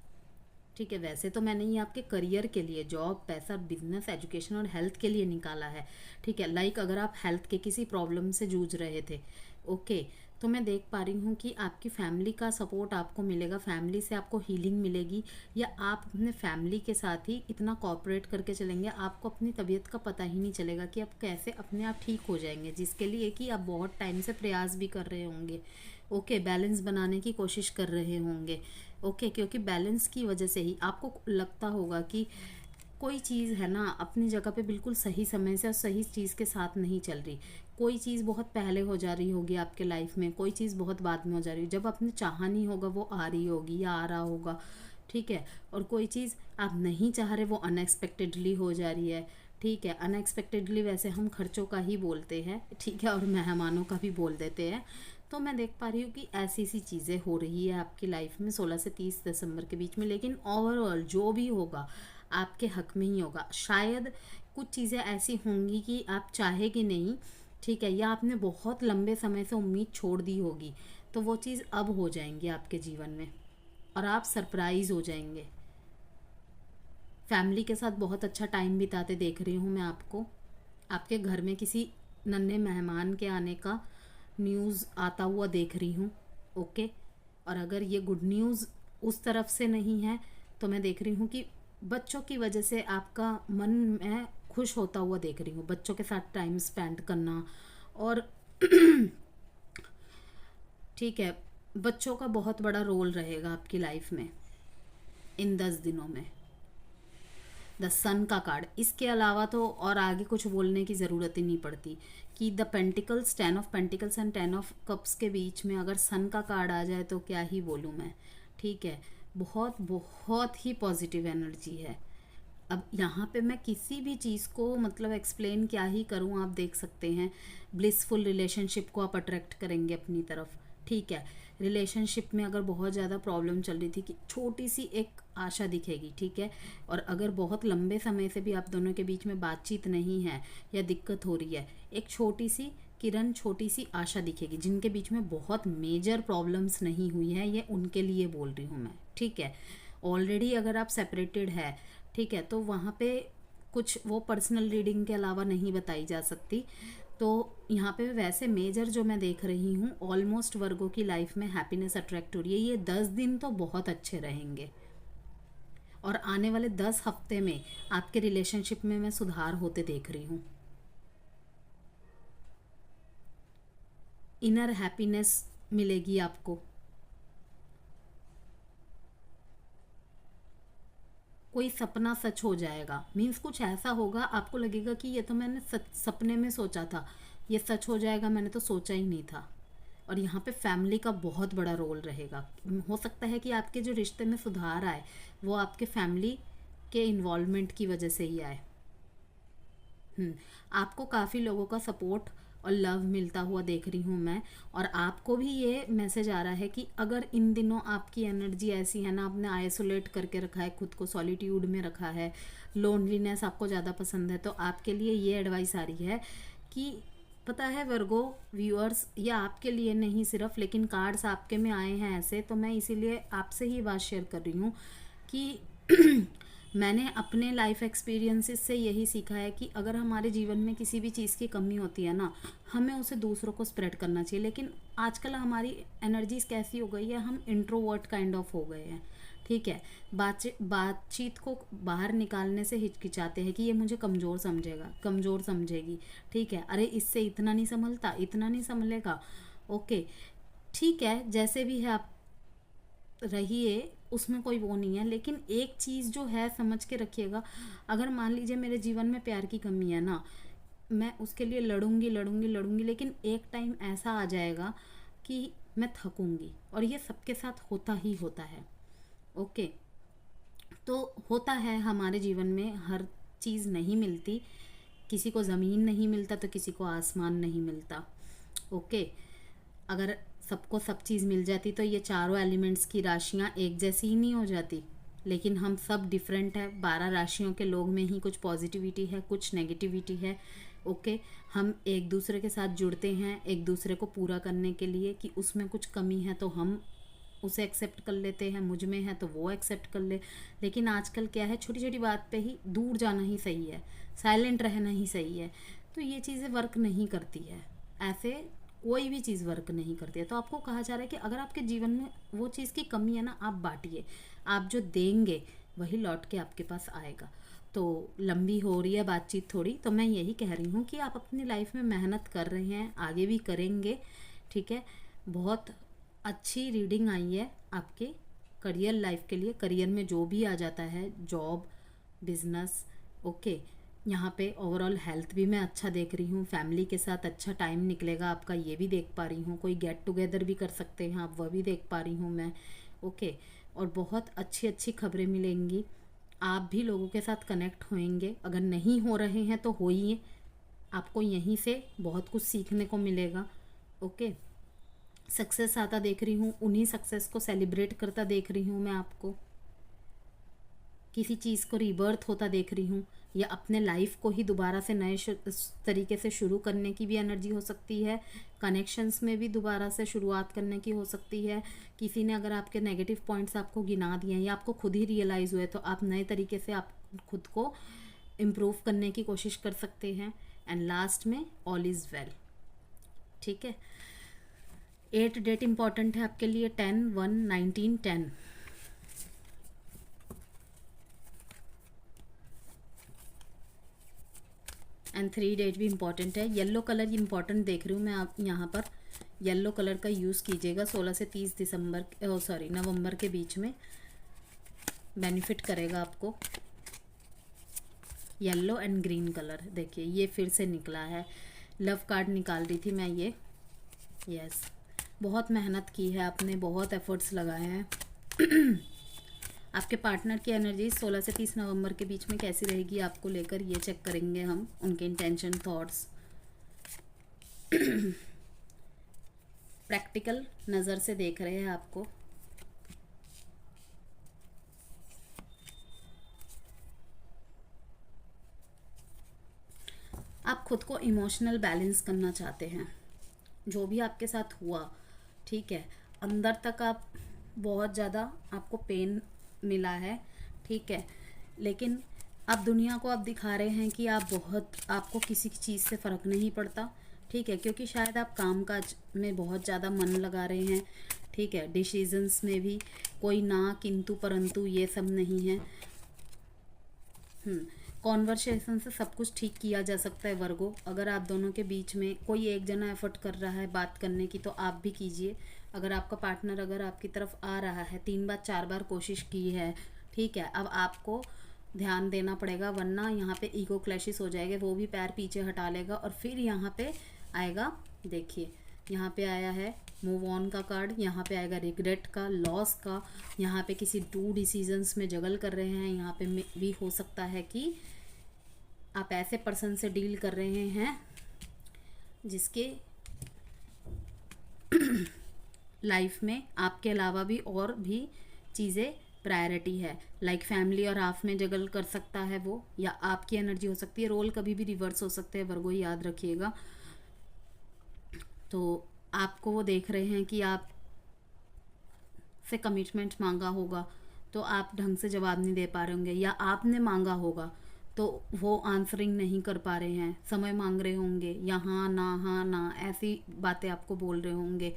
ठीक है, वैसे तो मैंने ये आपके करियर के लिए, जॉब, पैसा, बिजनेस, एजुकेशन और हेल्थ के लिए निकाला है। ठीक है, लाइक अगर आप हेल्थ के किसी प्रॉब्लम से जूझ रहे थे, ओके, तो मैं देख पा रही हूँ कि आपकी फैमिली का सपोर्ट आपको मिलेगा, फैमिली से आपको हीलिंग मिलेगी, या आप अपने फैमिली के साथ ही इतना कोऑपरेट करके चलेंगे, आपको अपनी तबीयत का पता ही नहीं चलेगा कि आप कैसे अपने आप ठीक हो जाएंगे, जिसके लिए कि आप बहुत टाइम से प्रयास भी कर रहे होंगे। ओके, बैलेंस बनाने की कोशिश कर रहे होंगे। ओके, क्योंकि बैलेंस की वजह से ही आपको लगता होगा कि कोई चीज़ है ना अपनी जगह पे बिल्कुल सही समय से और सही चीज़ के साथ नहीं चल रही। कोई चीज़ बहुत पहले हो जा रही होगी आपके लाइफ में, कोई चीज़ बहुत बाद में हो जा रही है, जब आपने चाहा नहीं होगा वो आ रही होगी या आ रहा होगा। ठीक है, और कोई चीज़ आप नहीं चाह रहे वो अनएक्सपेक्टेडली हो जा रही है। ठीक है, अनएक्सपेक्टेडली वैसे हम खर्चों का ही बोलते हैं, ठीक है, और मेहमानों का भी बोल देते हैं। तो मैं देख पा रही हूँ कि ऐसी सी चीज़ें हो रही है आपकी लाइफ में 16 से 30 दिसंबर के बीच में, लेकिन ओवरऑल जो भी होगा आपके हक में ही होगा। शायद कुछ चीज़ें ऐसी होंगी कि आप चाहे कि नहीं, ठीक है, या आपने बहुत लंबे समय से उम्मीद छोड़ दी होगी, तो वो चीज़ अब हो जाएंगी आपके जीवन में और आप सरप्राइज हो जाएंगे। फैमिली के साथ बहुत अच्छा टाइम बिताते देख रही हूँ मैं आपको। आपके घर में किसी नन्हे मेहमान के आने का न्यूज़ आता हुआ देख रही हूँ। ओके, और अगर ये गुड न्यूज़ उस तरफ से नहीं है तो मैं देख रही हूँ कि बच्चों की वजह से आपका मन मैं खुश होता हुआ देख रही हूँ। बच्चों के साथ टाइम स्पेंड करना, और ठीक है, बच्चों का बहुत बड़ा रोल रहेगा आपकी लाइफ में इन 10 दिनों में। द सन का कार्ड, इसके अलावा तो और आगे कुछ बोलने की ज़रूरत ही नहीं पड़ती कि the pentacles, 10 of pentacles and 10 of cups के बीच में अगर सन का कार्ड आ जाए तो क्या ही बोलूँ मैं। ठीक है, बहुत ही पॉजिटिव एनर्जी है। अब यहाँ पे मैं किसी भी चीज़ को मतलब एक्सप्लेन क्या ही करूँ, आप देख सकते हैं ब्लिसफुल रिलेशनशिप को आप अट्रैक्ट करेंगे अपनी तरफ। ठीक है, रिलेशनशिप में अगर बहुत ज़्यादा प्रॉब्लम चल रही थी कि छोटी सी एक आशा दिखेगी। ठीक है, और अगर बहुत लंबे समय से भी आप दोनों के बीच में बातचीत नहीं है या दिक्कत हो रही है, एक छोटी सी किरण, छोटी सी आशा दिखेगी। जिनके बीच में बहुत मेजर प्रॉब्लम्स नहीं हुई है, ये उनके लिए बोल रही हूँ मैं। ठीक है, ऑलरेडी अगर आप सेपरेटेड है, ठीक है, तो वहाँ पे कुछ वो पर्सनल रीडिंग के अलावा नहीं बताई जा सकती। तो यहाँ पे वैसे मेजर जो मैं देख रही हूँ, ऑलमोस्ट वर्गो की लाइफ में हैप्पीनेस अट्रैक्ट हो रही है। ये 10 दिन तो बहुत अच्छे रहेंगे और आने वाले 10 हफ्ते में आपके रिलेशनशिप में मैं सुधार होते देख रही हूँ। इनर हैप्पीनेस मिलेगी आपको। कोई सपना सच हो जाएगा, मीन्स कुछ ऐसा होगा आपको लगेगा कि ये तो मैंने सपने में सोचा था, ये सच हो जाएगा, मैंने तो सोचा ही नहीं था। और यहाँ पे फैमिली का बहुत बड़ा रोल रहेगा। हो सकता है कि आपके जो रिश्ते में सुधार आए वो आपके फैमिली के इन्वॉल्वमेंट की वजह से ही आए। आपको काफ़ी लोगों का सपोर्ट और लव मिलता हुआ देख रही हूँ मैं। और आपको भी ये मैसेज आ रहा है कि अगर इन दिनों आपकी एनर्जी ऐसी है ना, आपने आइसोलेट करके रखा है, खुद को सॉलिट्यूड में रखा है, लोनलीनेस आपको ज़्यादा पसंद है, तो आपके लिए ये एडवाइस आ रही है कि पता है वर्गो व्यूअर्स, ये आपके लिए नहीं सिर्फ, लेकिन कार्ड्स आपके में आए हैं ऐसे, तो मैं इसीलिए आपसे ही बात शेयर कर रही हूँ कि मैंने अपने लाइफ एक्सपीरियंसेस से यही सीखा है कि अगर हमारे जीवन में किसी भी चीज़ की कमी होती है ना, हमें उसे दूसरों को स्प्रेड करना चाहिए। लेकिन आजकल हमारी एनर्जीज कैसी हो गई है, हम इंट्रोवर्ट काइंड ऑफ हो गए हैं। ठीक है, बातचीत को बाहर निकालने से हिचकिचाते हैं कि ये मुझे कमज़ोर समझेगा, कमज़ोर समझेगी। ठीक है, अरे इससे इतना नहीं संभलता, इतना नहीं संभलेगा। ओके, ठीक है, जैसे भी है आप रहिए, उसमें कोई वो नहीं है। लेकिन एक चीज़ जो है समझ के रखिएगा, अगर मान लीजिए मेरे जीवन में प्यार की कमी है ना, मैं उसके लिए लड़ूंगी लड़ूंगी लड़ूंगी, लेकिन एक टाइम ऐसा आ जाएगा कि मैं थकूंगी। और ये सबके साथ होता ही होता है। ओके, तो होता है हमारे जीवन में, हर चीज़ नहीं मिलती। किसी को ज़मीन नहीं मिलता तो किसी को आसमान नहीं मिलता। ओके, अगर सबको सब चीज़ मिल जाती तो ये चारों एलिमेंट्स की राशियाँ एक जैसी ही नहीं हो जाती। लेकिन हम सब डिफरेंट है। 12 राशियों के लोग में ही कुछ पॉजिटिविटी है, कुछ नेगेटिविटी है। ओके, हम एक दूसरे के साथ जुड़ते हैं एक दूसरे को पूरा करने के लिए, कि उसमें कुछ कमी है तो हम उसे एक्सेप्ट कर लेते हैं, मुझ में है तो वो एक्सेप्ट कर ले। लेकिन आजकल क्या है, छोटी छोटी बात पे ही दूर जाना ही सही है, साइलेंट रहना ही सही है। तो ये चीज़ें वर्क नहीं करती है, ऐसे कोई भी चीज़ वर्क नहीं करती है। तो आपको कहा जा रहा है कि अगर आपके जीवन में वो चीज़ की कमी है ना, आप बांटिए। आप जो देंगे वही लौट के आपके पास आएगा। तो लंबी हो रही है बातचीत थोड़ी, तो मैं यही कह रही हूँ कि आप अपनी लाइफ में मेहनत कर रहे हैं, आगे भी करेंगे। ठीक है, बहुत अच्छी रीडिंग आई है आपके करियर लाइफ के लिए। करियर में जो भी आ जाता है, जॉब, बिजनेस, ओके। यहाँ पे ओवरऑल हेल्थ भी मैं अच्छा देख रही हूँ, फैमिली के साथ अच्छा टाइम निकलेगा आपका, ये भी देख पा रही हूँ। कोई गेट टुगेदर भी कर सकते हैं आप, वह भी देख पा रही हूँ मैं। ओके, और बहुत अच्छी अच्छी खबरें मिलेंगी। आप भी लोगों के साथ कनेक्ट होएंगे, अगर नहीं हो रहे हैं तो होइए, आपको यहीं से बहुत कुछ सीखने को मिलेगा। ओके, सक्सेस आता देख रही हूँ, उन्हीं सक्सेस को सेलिब्रेट करता देख रही हूँ मैं आपको। किसी चीज़ को रीबर्थ होता देख रही हूँ, या अपने लाइफ को ही दोबारा से नए तरीके से शुरू करने की भी एनर्जी हो सकती है। कनेक्शंस में भी दोबारा से शुरुआत करने की हो सकती है। किसी ने अगर आपके नेगेटिव पॉइंट्स आपको गिना दिए हैं या आपको खुद ही रियलाइज़ हुए, तो आप नए तरीके से आप खुद को इम्प्रूव करने की कोशिश कर सकते हैं। एंड लास्ट में ऑल इज़ वेल। ठीक है, 8 डेट इंपॉर्टेंट है आपके लिए, 10, 1, 19, 10। एंड 3 डेट भी इम्पॉर्टेंट है। येलो कलर इम्पॉर्टेंट देख रही हूँ मैं, आप यहाँ पर येलो कलर का यूज़ कीजिएगा। 16 से 30 नवंबर के बीच में बेनिफिट करेगा आपको। येलो एंड ग्रीन कलर देखिए, ये फिर से निकला है। लव कार्ड निकाल रही थी मैं ये। यस, बहुत मेहनत की है आपने, बहुत एफर्ट्स लगाए हैं। आपके पार्टनर की एनर्जी 16 से 30 नवंबर के बीच में कैसी रहेगी आपको लेकर, ये चेक करेंगे हम, उनके इंटेंशन, थॉट्स। प्रैक्टिकल नज़र से देख रहे हैं आपको। आप खुद को इमोशनल बैलेंस करना चाहते हैं, जो भी आपके साथ हुआ, ठीक है, अंदर तक आप बहुत ज़्यादा आपको पेन मिला है, ठीक है, लेकिन आप दुनिया को आप दिखा रहे हैं कि आप बहुत, आपको किसी चीज़ से फ़र्क नहीं पड़ता, ठीक है, क्योंकि शायद आप कामकाज में बहुत ज़्यादा मन लगा रहे हैं, ठीक है, डिसीजंस में भी कोई ना किंतु परंतु ये सब नहीं है। कॉन्वर्सेशन से सब कुछ ठीक किया जा सकता है वर्गो। अगर आप दोनों के बीच में कोई एक जना एफर्ट कर रहा है बात करने की, तो आप भी कीजिए। अगर आपका पार्टनर अगर आपकी तरफ आ रहा है, 3 बार 4 बार कोशिश की है, ठीक है, अब आपको ध्यान देना पड़ेगा, वरना यहाँ पे ईगो क्लैशेस हो जाएंगे, वो भी पैर पीछे हटा लेगा और फिर यहाँ पे आएगा, देखिए यहाँ पे आया है मूव ऑन का कार्ड, यहाँ पे आएगा रिग्रेट का, लॉस का, यहाँ पे किसी 2 डिसीजंस में जगल कर रहे हैं, यहाँ पे भी हो सकता है कि आप ऐसे पर्सन से डील कर रहे हैं जिसके लाइफ में आपके अलावा भी और भी चीज़ें प्रायोरिटी है, लाइक फैमिली और आप में जगल कर सकता है वो, या आपकी एनर्जी हो सकती है, रोल कभी भी रिवर्स हो सकते हैं वर्गो, याद रखिएगा। तो आपको वो देख रहे हैं कि आप से कमिटमेंट मांगा होगा तो आप ढंग से जवाब नहीं दे पा रहे होंगे, या आपने मांगा होगा तो वो आंसरिंग नहीं कर पा रहे हैं, समय मांग रहे होंगे, या हाँ ना ऐसी बातें आपको बोल रहे होंगे,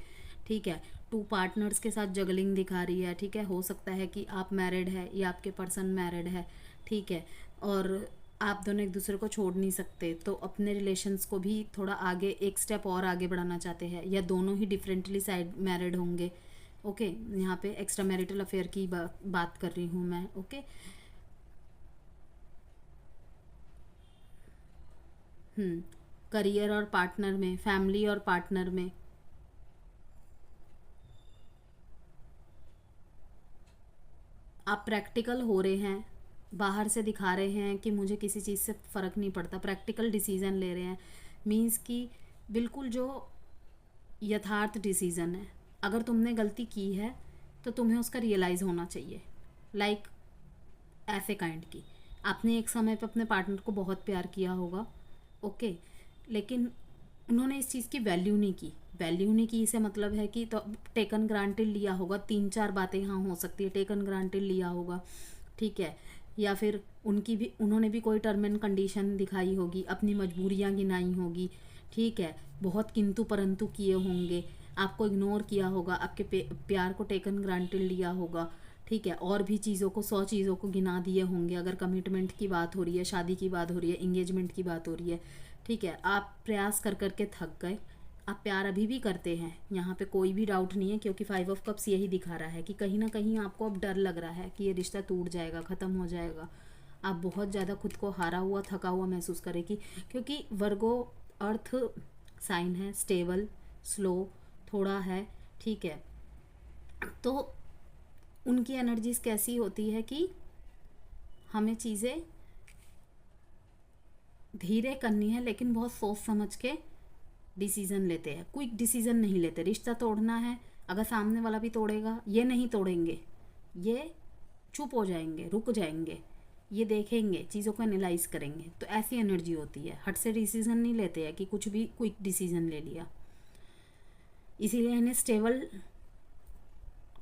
ठीक है। 2 पार्टनर्स के साथ जगलिंग दिखा रही है, ठीक है, हो सकता है कि आप मैरिड है या आपके पर्सन मैरिड है, ठीक है, और आप दोनों एक दूसरे को छोड़ नहीं सकते, तो अपने रिलेशंस को भी थोड़ा आगे, एक स्टेप और आगे बढ़ाना चाहते हैं, या दोनों ही डिफरेंटली साइड मैरिड होंगे, ओके। यहाँ पे एक्स्ट्रा मैरिटल अफेयर की बात कर रही हूँ मैं, ओके। करियर और पार्टनर में, फैमिली और पार्टनर में आप प्रैक्टिकल हो रहे हैं, बाहर से दिखा रहे हैं कि मुझे किसी चीज़ से फ़र्क नहीं पड़ता, प्रैक्टिकल डिसीज़न ले रहे हैं, मीन्स कि बिल्कुल जो यथार्थ डिसीज़न है। अगर तुमने गलती की है तो तुम्हें उसका रियलाइज़ होना चाहिए, लाइक ऐसे काइंड की, आपने एक समय पे अपने पार्टनर को बहुत प्यार किया होगा, ओके, लेकिन उन्होंने इस चीज़ की वैल्यू नहीं की इसे मतलब है कि तो टेकन ग्रांटेड लिया होगा, 3-4 बातें हाँ हो सकती है, टेकन ग्रांटेड लिया होगा, ठीक है, या फिर उन्होंने भी कोई टर्म एंड कंडीशन दिखाई होगी, अपनी मजबूरियाँ गिनाई होगी, ठीक है, बहुत किंतु परंतु किए होंगे, आपको इग्नोर किया होगा, आपके प्यार को टेकन ग्रांटेड लिया होगा, ठीक है, और भी चीज़ों को 100 चीज़ों को गिना दिए होंगे। अगर कमिटमेंट की बात हो रही है, शादी की बात हो रही है, इंगेजमेंट की बात हो रही है, ठीक है, आप प्रयास कर करके थक गए, आप प्यार अभी भी करते हैं, यहाँ पे कोई भी डाउट नहीं है, क्योंकि 5 ऑफ कप्स यही दिखा रहा है कि कहीं ना कहीं आपको अब डर लग रहा है कि ये रिश्ता टूट जाएगा, ख़त्म हो जाएगा, आप बहुत ज़्यादा खुद को हारा हुआ, थका हुआ महसूस करेगी, क्योंकि वर्गो अर्थ साइन है, स्टेबल, स्लो थोड़ा है, ठीक है, तो उनकी एनर्जीज कैसी होती है कि हमें चीज़ें धीरे करनी है, लेकिन बहुत सोच समझ के डिसीज़न लेते हैं, क्विक डिसीज़न नहीं लेते। रिश्ता तोड़ना है, अगर सामने वाला भी तोड़ेगा, ये नहीं तोड़ेंगे, ये चुप हो जाएंगे, रुक जाएंगे, ये देखेंगे, चीज़ों को एनालाइज करेंगे, तो ऐसी एनर्जी होती है। हट से डिसीज़न नहीं लेते हैं कि कुछ भी क्विक डिसीज़न ले लिया, इसीलिए इन्हें स्टेबल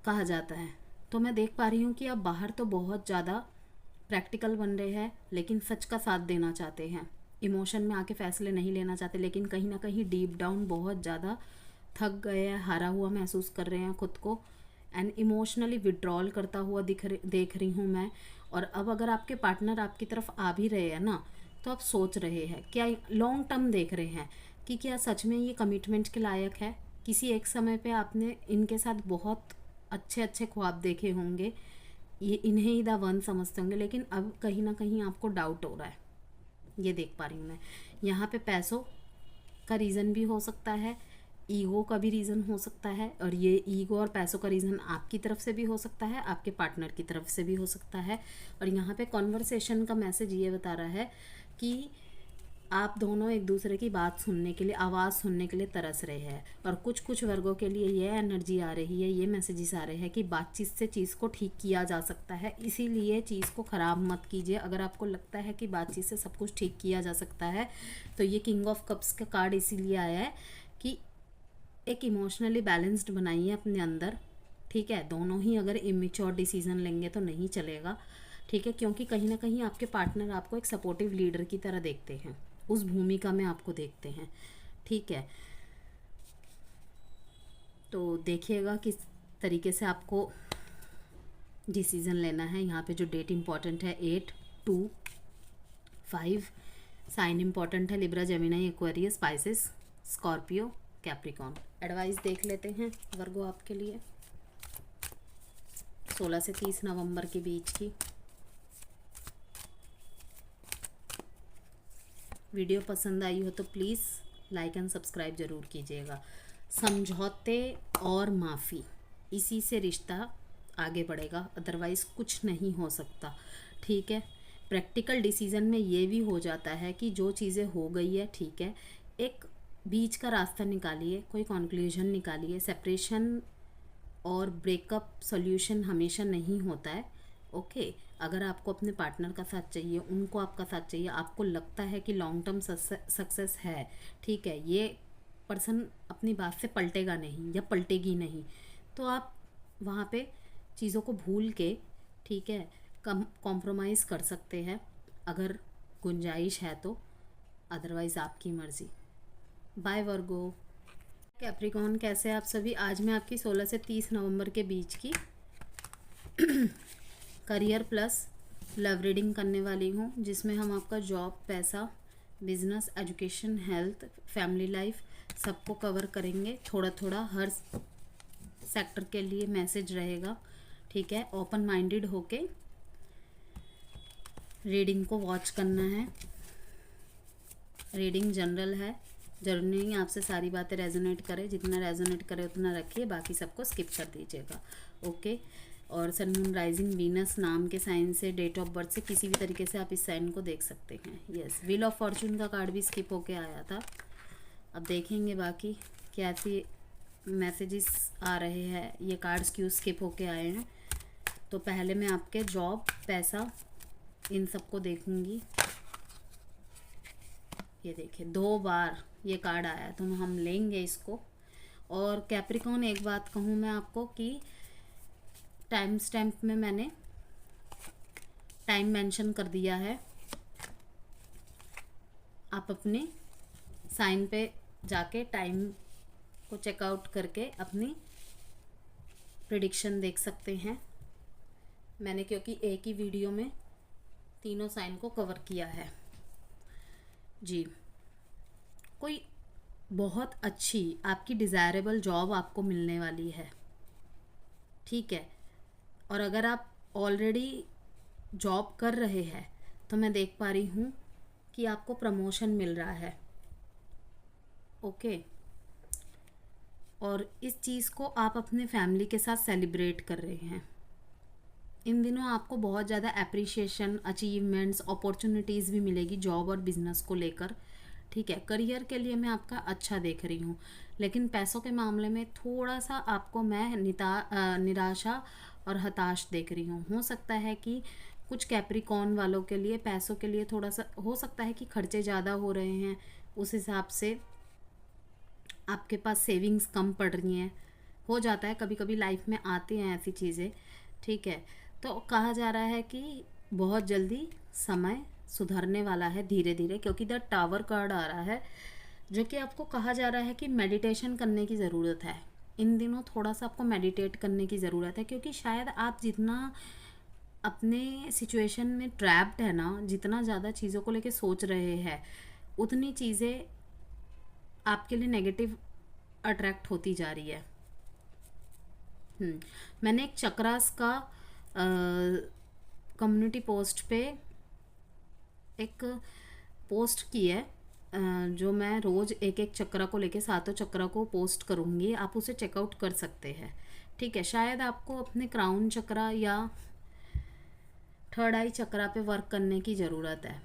कहा जाता है। तो मैं देख पा रही हूँ कि आप बाहर तो बहुत ज़्यादा प्रैक्टिकल बन रहे हैं, लेकिन सच का साथ देना चाहते हैं, इमोशन में आके फैसले नहीं लेना चाहते, लेकिन कहीं ना कहीं डीप डाउन बहुत ज़्यादा थक गए हैं, हारा हुआ महसूस कर रहे हैं खुद को, एंड इमोशनली विड्रॉल करता हुआ देख रही हूँ मैं। और अब अगर आपके पार्टनर आपकी तरफ आ भी रहे हैं ना, तो आप सोच रहे हैं, क्या लॉन्ग टर्म देख रहे हैं कि क्या सच में ये कमिटमेंट के लायक है। किसी एक समय पे आपने इनके साथ बहुत अच्छे अच्छे ख्वाब देखे होंगे, ये इन्हें ही द वन समझते होंगे, लेकिन अब कहीं ना कहीं आपको डाउट हो रहा है, ये देख पा रही हूँ मैं। यहाँ पे पैसों का रीज़न भी हो सकता है, ईगो का भी रीज़न हो सकता है, और ये ईगो और पैसों का रीज़न आपकी तरफ से भी हो सकता है, आपके पार्टनर की तरफ से भी हो सकता है। और यहाँ पे कॉन्वर्सेशन का मैसेज ये बता रहा है कि आप दोनों एक दूसरे की बात सुनने के लिए, आवाज़ सुनने के लिए तरस रहे हैं। और कुछ कुछ वर्गों के लिए ये एनर्जी आ रही है, ये मैसेजेस आ रहे हैं कि बातचीत से चीज़ को ठीक किया जा सकता है, इसीलिए चीज़ को ख़राब मत कीजिए। अगर आपको लगता है कि बातचीत से सब कुछ ठीक किया जा सकता है, तो ये किंग ऑफ कप्स का कार्ड इसीलिए आया है कि एक इमोशनली बैलेंस्ड बनाइए अपने अंदर, ठीक है। दोनों ही अगर इमेच्योर डिसीजन लेंगे तो नहीं चलेगा, ठीक है, क्योंकि कहीं ना कहीं आपके पार्टनर आपको एक सपोर्टिव लीडर की तरह देखते हैं, उस भूमिका में आपको देखते हैं, ठीक है। तो देखिएगा किस तरीके से आपको डिसीज़न लेना है। यहाँ पे जो डेट इम्पॉर्टेंट है 8/2/5, साइन इम्पॉर्टेंट है Libra, Gemini, Aquarius, spices, Scorpio, Capricorn. Advice देख लेते हैं वर्गो आपके लिए 16 से 30 नवंबर के बीच की। वीडियो पसंद आई हो तो प्लीज़ लाइक एंड सब्सक्राइब ज़रूर कीजिएगा। समझौते और माफ़ी, इसी से रिश्ता आगे बढ़ेगा, अदरवाइज़ कुछ नहीं हो सकता, ठीक है। प्रैक्टिकल डिसीज़न में ये भी हो जाता है कि जो चीज़ें हो गई है, ठीक है, एक बीच का रास्ता निकालिए, कोई कंक्लूजन निकालिए। सेपरेशन और ब्रेकअप सॉल्यूशन हमेशा नहीं होता है, ओके। अगर आपको अपने पार्टनर का साथ चाहिए, उनको आपका साथ चाहिए, आपको लगता है कि लॉन्ग टर्म सक्सेस है, ठीक है, ये पर्सन अपनी बात से पलटेगा नहीं या पलटेगी नहीं, तो आप वहाँ पे चीज़ों को भूल के, ठीक है, कॉम्प्रोमाइज़ कर सकते हैं अगर गुंजाइश है तो, अदरवाइज़ आपकी मर्ज़ी। बाय वर्गो। कैप्रिकॉन, कैसे आप सभी। आज मैं आपकी 16 से 30 नवंबर के बीच की करियर प्लस लव रीडिंग करने वाली हूँ, जिसमें हम आपका जॉब, पैसा, business, education, health, family life सबको कवर करेंगे। थोड़ा थोड़ा हर सेक्टर के लिए मैसेज रहेगा, ठीक है। ओपन माइंडेड होके रीडिंग को वॉच करना है। रीडिंग जनरल है, जरूरी नहीं आपसे सारी बातें रेजोनेट करे, जितना रेजोनेट करे उतना रखिए, बाकी सबको स्किप कर दीजिएगा, ओके। और सन मून राइजिंग वीनस नाम के साइन से, डेट ऑफ बर्थ से किसी भी तरीके से आप इस साइन को देख सकते हैं। यस, व्हील ऑफ फॉर्चून का कार्ड भी स्किप होके आया था। अब देखेंगे बाकी क्या सी मैसेजेस आ रहे हैं। ये कार्ड्स क्यों स्किप होके आए हैं, तो पहले मैं आपके जॉब, पैसा, इन सबको देखूंगी। ये देखिए 2 बार ये कार्ड आया, तो हम लेंगे इसको। और कैप्रिकॉन, एक बात कहूँ मैं आपको कि टाइम स्टैम्प में मैंने टाइम मेंशन कर दिया है, आप अपने साइन पे जाके टाइम को चेकआउट करके अपनी प्रिडिक्शन देख सकते हैं। मैंने क्योंकि एक ही वीडियो में तीनों साइन को कवर किया है जी। कोई बहुत अच्छी आपकी डिज़ायरेबल जॉब आपको मिलने वाली है, ठीक है। और अगर आप ऑलरेडी जॉब कर रहे हैं तो मैं देख पा रही हूँ कि आपको प्रमोशन मिल रहा है, ओके। और इस चीज़ को आप अपने फैमिली के साथ सेलिब्रेट कर रहे हैं। इन दिनों आपको बहुत ज़्यादा एप्रिशिएशन, अचीवमेंट्स, अपॉर्चुनिटीज़ भी मिलेगी जॉब और बिजनेस को लेकर, ठीक है। करियर के लिए मैं आपका अच्छा देख रही हूँ, लेकिन पैसों के मामले में थोड़ा सा आपको मैं निराशा और हताश देख रही हूँ। हो सकता है कि कुछ कैप्रिकॉन वालों के लिए पैसों के लिए थोड़ा सा हो सकता है कि खर्चे ज़्यादा हो रहे हैं, उस हिसाब से आपके पास सेविंग्स कम पड़ रही हैं। हो जाता है, कभी कभी लाइफ में आती हैं ऐसी चीज़ें, ठीक है। तो कहा जा रहा है कि बहुत जल्दी समय सुधरने वाला है धीरे धीरे, क्योंकि द टावर कार्ड आ रहा है, जो कि आपको कहा जा रहा है कि मेडिटेशन करने की ज़रूरत है। इन दिनों थोड़ा सा आपको मेडिटेट करने की ज़रूरत है, क्योंकि शायद आप जितना अपने सिचुएशन में ट्रैप्ड है ना, जितना ज़्यादा चीज़ों को लेके सोच रहे हैं, उतनी चीज़ें आपके लिए नेगेटिव अट्रैक्ट होती जा रही है। मैंने एक चक्रास का कम्युनिटी पोस्ट पे एक पोस्ट की है, जो मैं रोज़ एक एक चक्र को लेके 7 चक्र को पोस्ट करूँगी, आप उसे चेकआउट कर सकते हैं। ठीक है, शायद आपको अपने क्राउन चक्र या थर्ड आई चक्र पे वर्क करने की ज़रूरत है।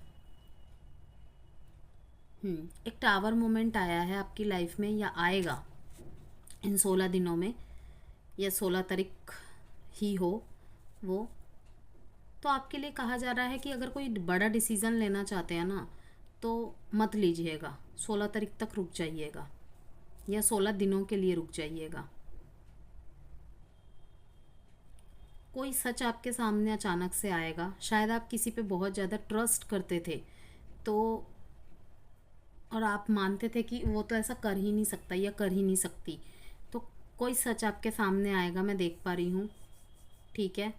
एक टावर मोमेंट आया है आपकी लाइफ में या आएगा इन 16 दिनों में, या 16 तारीख ही हो वो। तो आपके लिए कहा जा रहा है कि अगर कोई बड़ा डिसीज़न लेना चाहते हैं ना, तो मत लीजिएगा, 16 तारीख तक रुक जाइएगा या 16 दिनों के लिए रुक जाइएगा। कोई सच आपके सामने अचानक से आएगा। शायद आप किसी पे बहुत ज़्यादा ट्रस्ट करते थे, तो और आप मानते थे कि वो तो ऐसा कर ही नहीं सकता या कर ही नहीं सकती, तो कोई सच आपके सामने आएगा, मैं देख पा रही हूँ। ठीक है,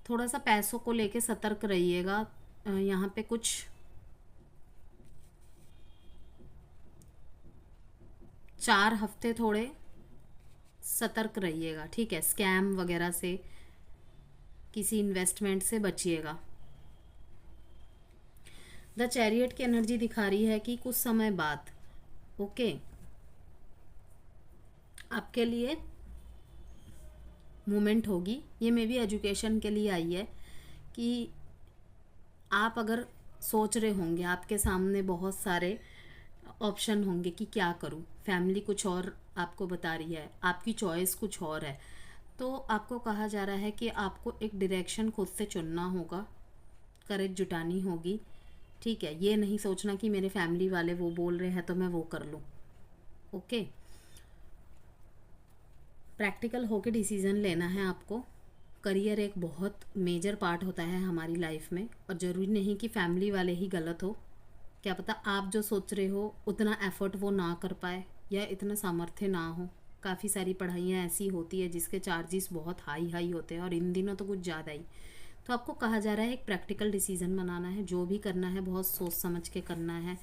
थोड़ा सा पैसों को लेके सतर्क रहिएगा। यहाँ पे कुछ 4 हफ्ते थोड़े सतर्क रहिएगा। ठीक है, स्कैम वगैरह से, किसी इन्वेस्टमेंट से बचिएगा। द चैरियट की एनर्जी दिखा रही है कि कुछ समय बाद ओके आपके लिए मूवमेंट होगी। ये मे भी एजुकेशन के लिए आई है कि आप अगर सोच रहे होंगे, आपके सामने बहुत सारे ऑप्शन होंगे कि क्या करूं, फैमिली कुछ और आपको बता रही है, आपकी चॉइस कुछ और है, तो आपको कहा जा रहा है कि आपको एक डायरेक्शन खुद से चुनना होगा, करेज जुटानी होगी। ठीक है, ये नहीं सोचना कि मेरे फैमिली वाले वो बोल रहे हैं तो मैं वो कर लूँ। ओके, प्रैक्टिकल होके डिसीज़न लेना है आपको। करियर एक बहुत मेजर पार्ट होता है हमारी लाइफ में, और ज़रूरी नहीं कि फैमिली वाले ही गलत हो। क्या पता आप जो सोच रहे हो उतना एफर्ट वो ना कर पाए या इतना सामर्थ्य ना हो। काफ़ी सारी पढ़ाइयाँ ऐसी होती है जिसके चार्जेस बहुत हाई हाई होते हैं, और इन दिनों तो कुछ ज़्यादा ही। तो आपको कहा जा रहा है एक प्रैक्टिकल डिसीज़न बनाना है, जो भी करना है बहुत सोच समझ के करना है।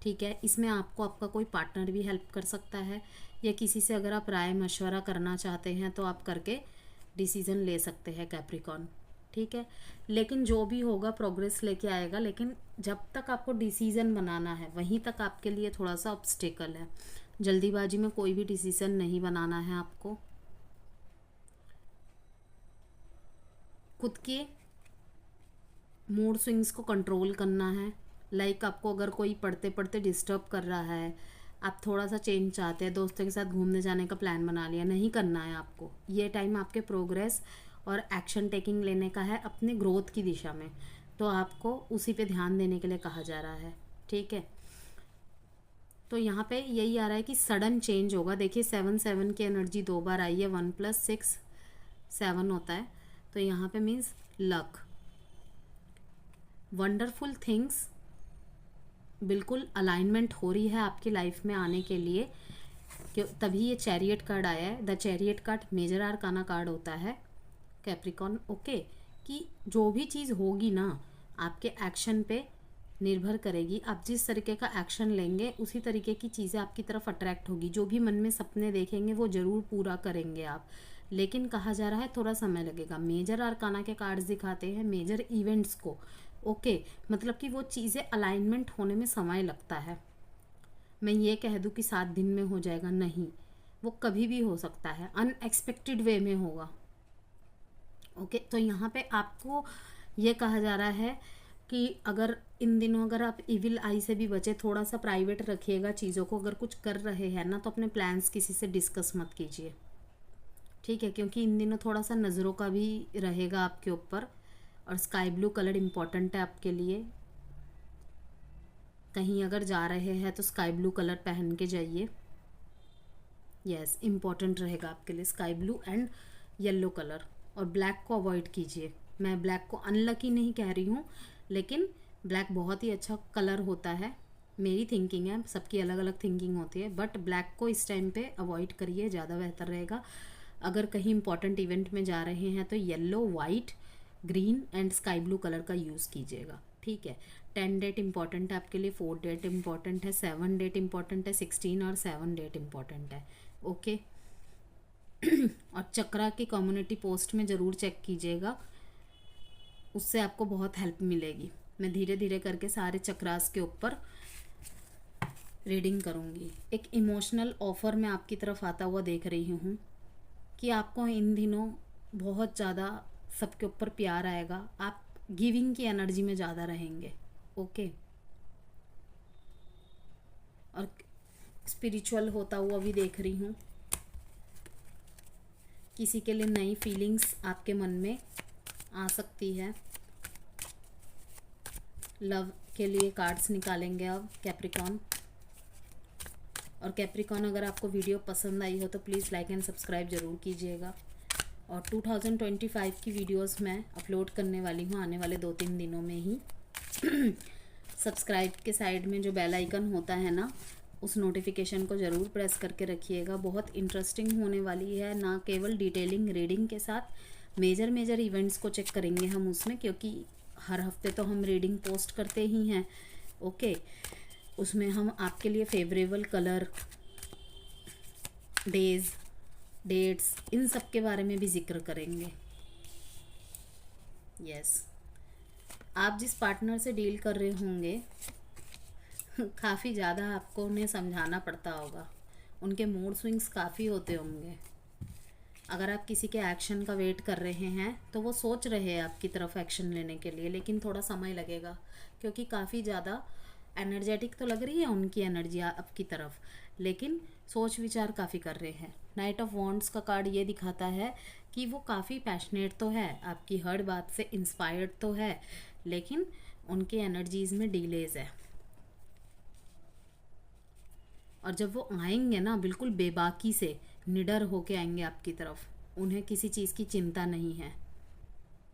ठीक है, इसमें आपको आपका कोई पार्टनर भी हेल्प कर सकता है, या किसी से अगर आप राय मशवरा करना चाहते हैं तो आप करके डिसीज़न ले सकते हैं कैप्रिकॉन। ठीक है, लेकिन जो भी होगा प्रोग्रेस लेके आएगा, लेकिन जब तक आपको डिसीज़न बनाना है वहीं तक आपके लिए थोड़ा सा ऑब्स्टेकल है। जल्दीबाजी में कोई भी डिसीज़न नहीं बनाना है आपको। खुद के मूड स्विंग्स को कंट्रोल करना है। लाइक आपको अगर कोई पढ़ते पढ़ते डिस्टर्ब कर रहा है, आप थोड़ा सा चेंज चाहते हैं, दोस्तों के साथ घूमने जाने का प्लान बना लिया, नहीं करना है आपको। ये टाइम आपके प्रोग्रेस और एक्शन टेकिंग लेने का है अपने ग्रोथ की दिशा में, तो आपको उसी पे ध्यान देने के लिए कहा जा रहा है। ठीक है, तो यहाँ पे यही आ रहा है कि सडन चेंज होगा। देखिए 7 की एनर्जी 2 बार आई है, 1 + 6 7 होता है, तो यहाँ पे मीन्स लक, वंडरफुल थिंग्स, बिल्कुल अलाइनमेंट हो रही है आपकी लाइफ में आने के लिए। क्यों, तभी ये चैरियट कार्ड आया है। The chariot card major arcana card होता है कैप्रिकॉन। ओके, कि जो भी चीज़ होगी ना आपके एक्शन पे निर्भर करेगी। आप जिस तरीके का एक्शन लेंगे उसी तरीके की चीज़ें आपकी तरफ अट्रैक्ट होगी। जो भी मन में सपने देखेंगे वो ज़रूर पूरा करेंगे आप, लेकिन कहा जा रहा है थोड़ा समय लगेगा। मेजर आर्काना के कार्ड्स दिखाते हैं मेजर इवेंट्स को। ओके, मतलब कि वो चीज़ें अलाइनमेंट होने में समय लगता है। मैं ये कह दूँ कि 7 दिन में हो जाएगा, नहीं, वो कभी भी हो सकता है, अनएक्सपेक्टेड वे में होगा। ओके, तो यहाँ पे आपको ये कहा जा रहा है कि अगर इन दिनों अगर आप इविल आई से भी बचे, थोड़ा सा प्राइवेट रखिएगा चीज़ों को। अगर कुछ कर रहे हैं ना तो अपने प्लान्स किसी से डिस्कस मत कीजिए। ठीक है, क्योंकि इन दिनों थोड़ा सा नज़रों का भी रहेगा आपके ऊपर। और स्काई ब्लू कलर इम्पॉर्टेंट है आपके लिए। कहीं अगर जा रहे हैं तो स्काई ब्लू कलर पहन के जाइए। यस, इम्पॉर्टेंट रहेगा आपके लिए sky blue and yellow colour. और ब्लैक को अवॉइड कीजिए। मैं ब्लैक को अनलकी नहीं कह रही हूँ, लेकिन ब्लैक बहुत ही अच्छा कलर होता है। मेरी थिंकिंग है, सबकी अलग अलग थिंकिंग होती है, बट ब्लैक को इस टाइम पे अवॉइड करिए, ज़्यादा बेहतर रहेगा। अगर कहीं इंपॉर्टेंट इवेंट में जा रहे हैं तो yellow, white, green and sky blue colour का यूज़ कीजिएगा। ठीक है, 10 डेट इंपॉर्टेंट है आपके लिए, 4 डेट इंपॉर्टेंट है, 7 डेट इंपॉर्टेंट है, 16 और 7 डेट इंपॉर्टेंट है। ओके और चक्रा की कम्युनिटी पोस्ट में ज़रूर चेक कीजिएगा, उससे आपको बहुत हेल्प मिलेगी। मैं धीरे धीरे करके सारे चक्रास के ऊपर रीडिंग करूँगी। एक इमोशनल ऑफ़र मैं आपकी तरफ आता हुआ देख रही हूँ कि आपको इन दिनों बहुत ज़्यादा सबके ऊपर प्यार आएगा, आप गिविंग की एनर्जी में ज़्यादा रहेंगे। ओके, और स्पिरिचुअल होता हुआ भी देख रही हूँ। किसी के लिए नई फीलिंग्स आपके मन में आ सकती है। लव के लिए कार्ड्स निकालेंगे अब कैप्रिकॉन। और कैप्रिकॉन, अगर आपको वीडियो पसंद आई हो तो प्लीज़ लाइक एंड सब्सक्राइब ज़रूर कीजिएगा। और 2025 की वीडियोस मैं अपलोड करने वाली हूँ आने वाले 2-3 दिनों में ही। सब्सक्राइब के साइड में जो बेल आइकन होता है ना, उस नोटिफिकेशन को ज़रूर प्रेस करके रखिएगा। बहुत इंटरेस्टिंग होने वाली है, ना केवल डिटेलिंग रीडिंग के साथ मेजर इवेंट्स को चेक करेंगे हम उसमें, क्योंकि हर हफ्ते तो हम रीडिंग पोस्ट करते ही हैं। ओके, उसमें हम आपके लिए फेवरेबल कलर, डेज, डेट्स, इन सब के बारे में भी जिक्र करेंगे। यस, आप जिस पार्टनर से डील कर रहे होंगे काफ़ी ज़्यादा आपको उन्हें समझाना पड़ता होगा, उनके मूड स्विंग्स काफ़ी होते होंगे। अगर आप किसी के एक्शन का वेट कर रहे हैं तो वो सोच रहे हैं आपकी तरफ एक्शन लेने के लिए, लेकिन थोड़ा समय लगेगा, क्योंकि काफ़ी ज़्यादा एनर्जेटिक तो लग रही है उनकी एनर्जी आपकी तरफ, लेकिन सोच विचार काफ़ी कर रहे हैं। नाइट ऑफ वॉन्ड्स का कार्ड ये दिखाता है कि वो काफ़ी पैशनेट तो है, आपकी हर बात से इंस्पायर्ड तो है, लेकिन उनकी एनर्जीज़ में डिलेज है। और जब वो आएंगे ना, बिल्कुल बेबाकी से निडर होके आएंगे आपकी तरफ। उन्हें किसी चीज़ की चिंता नहीं है,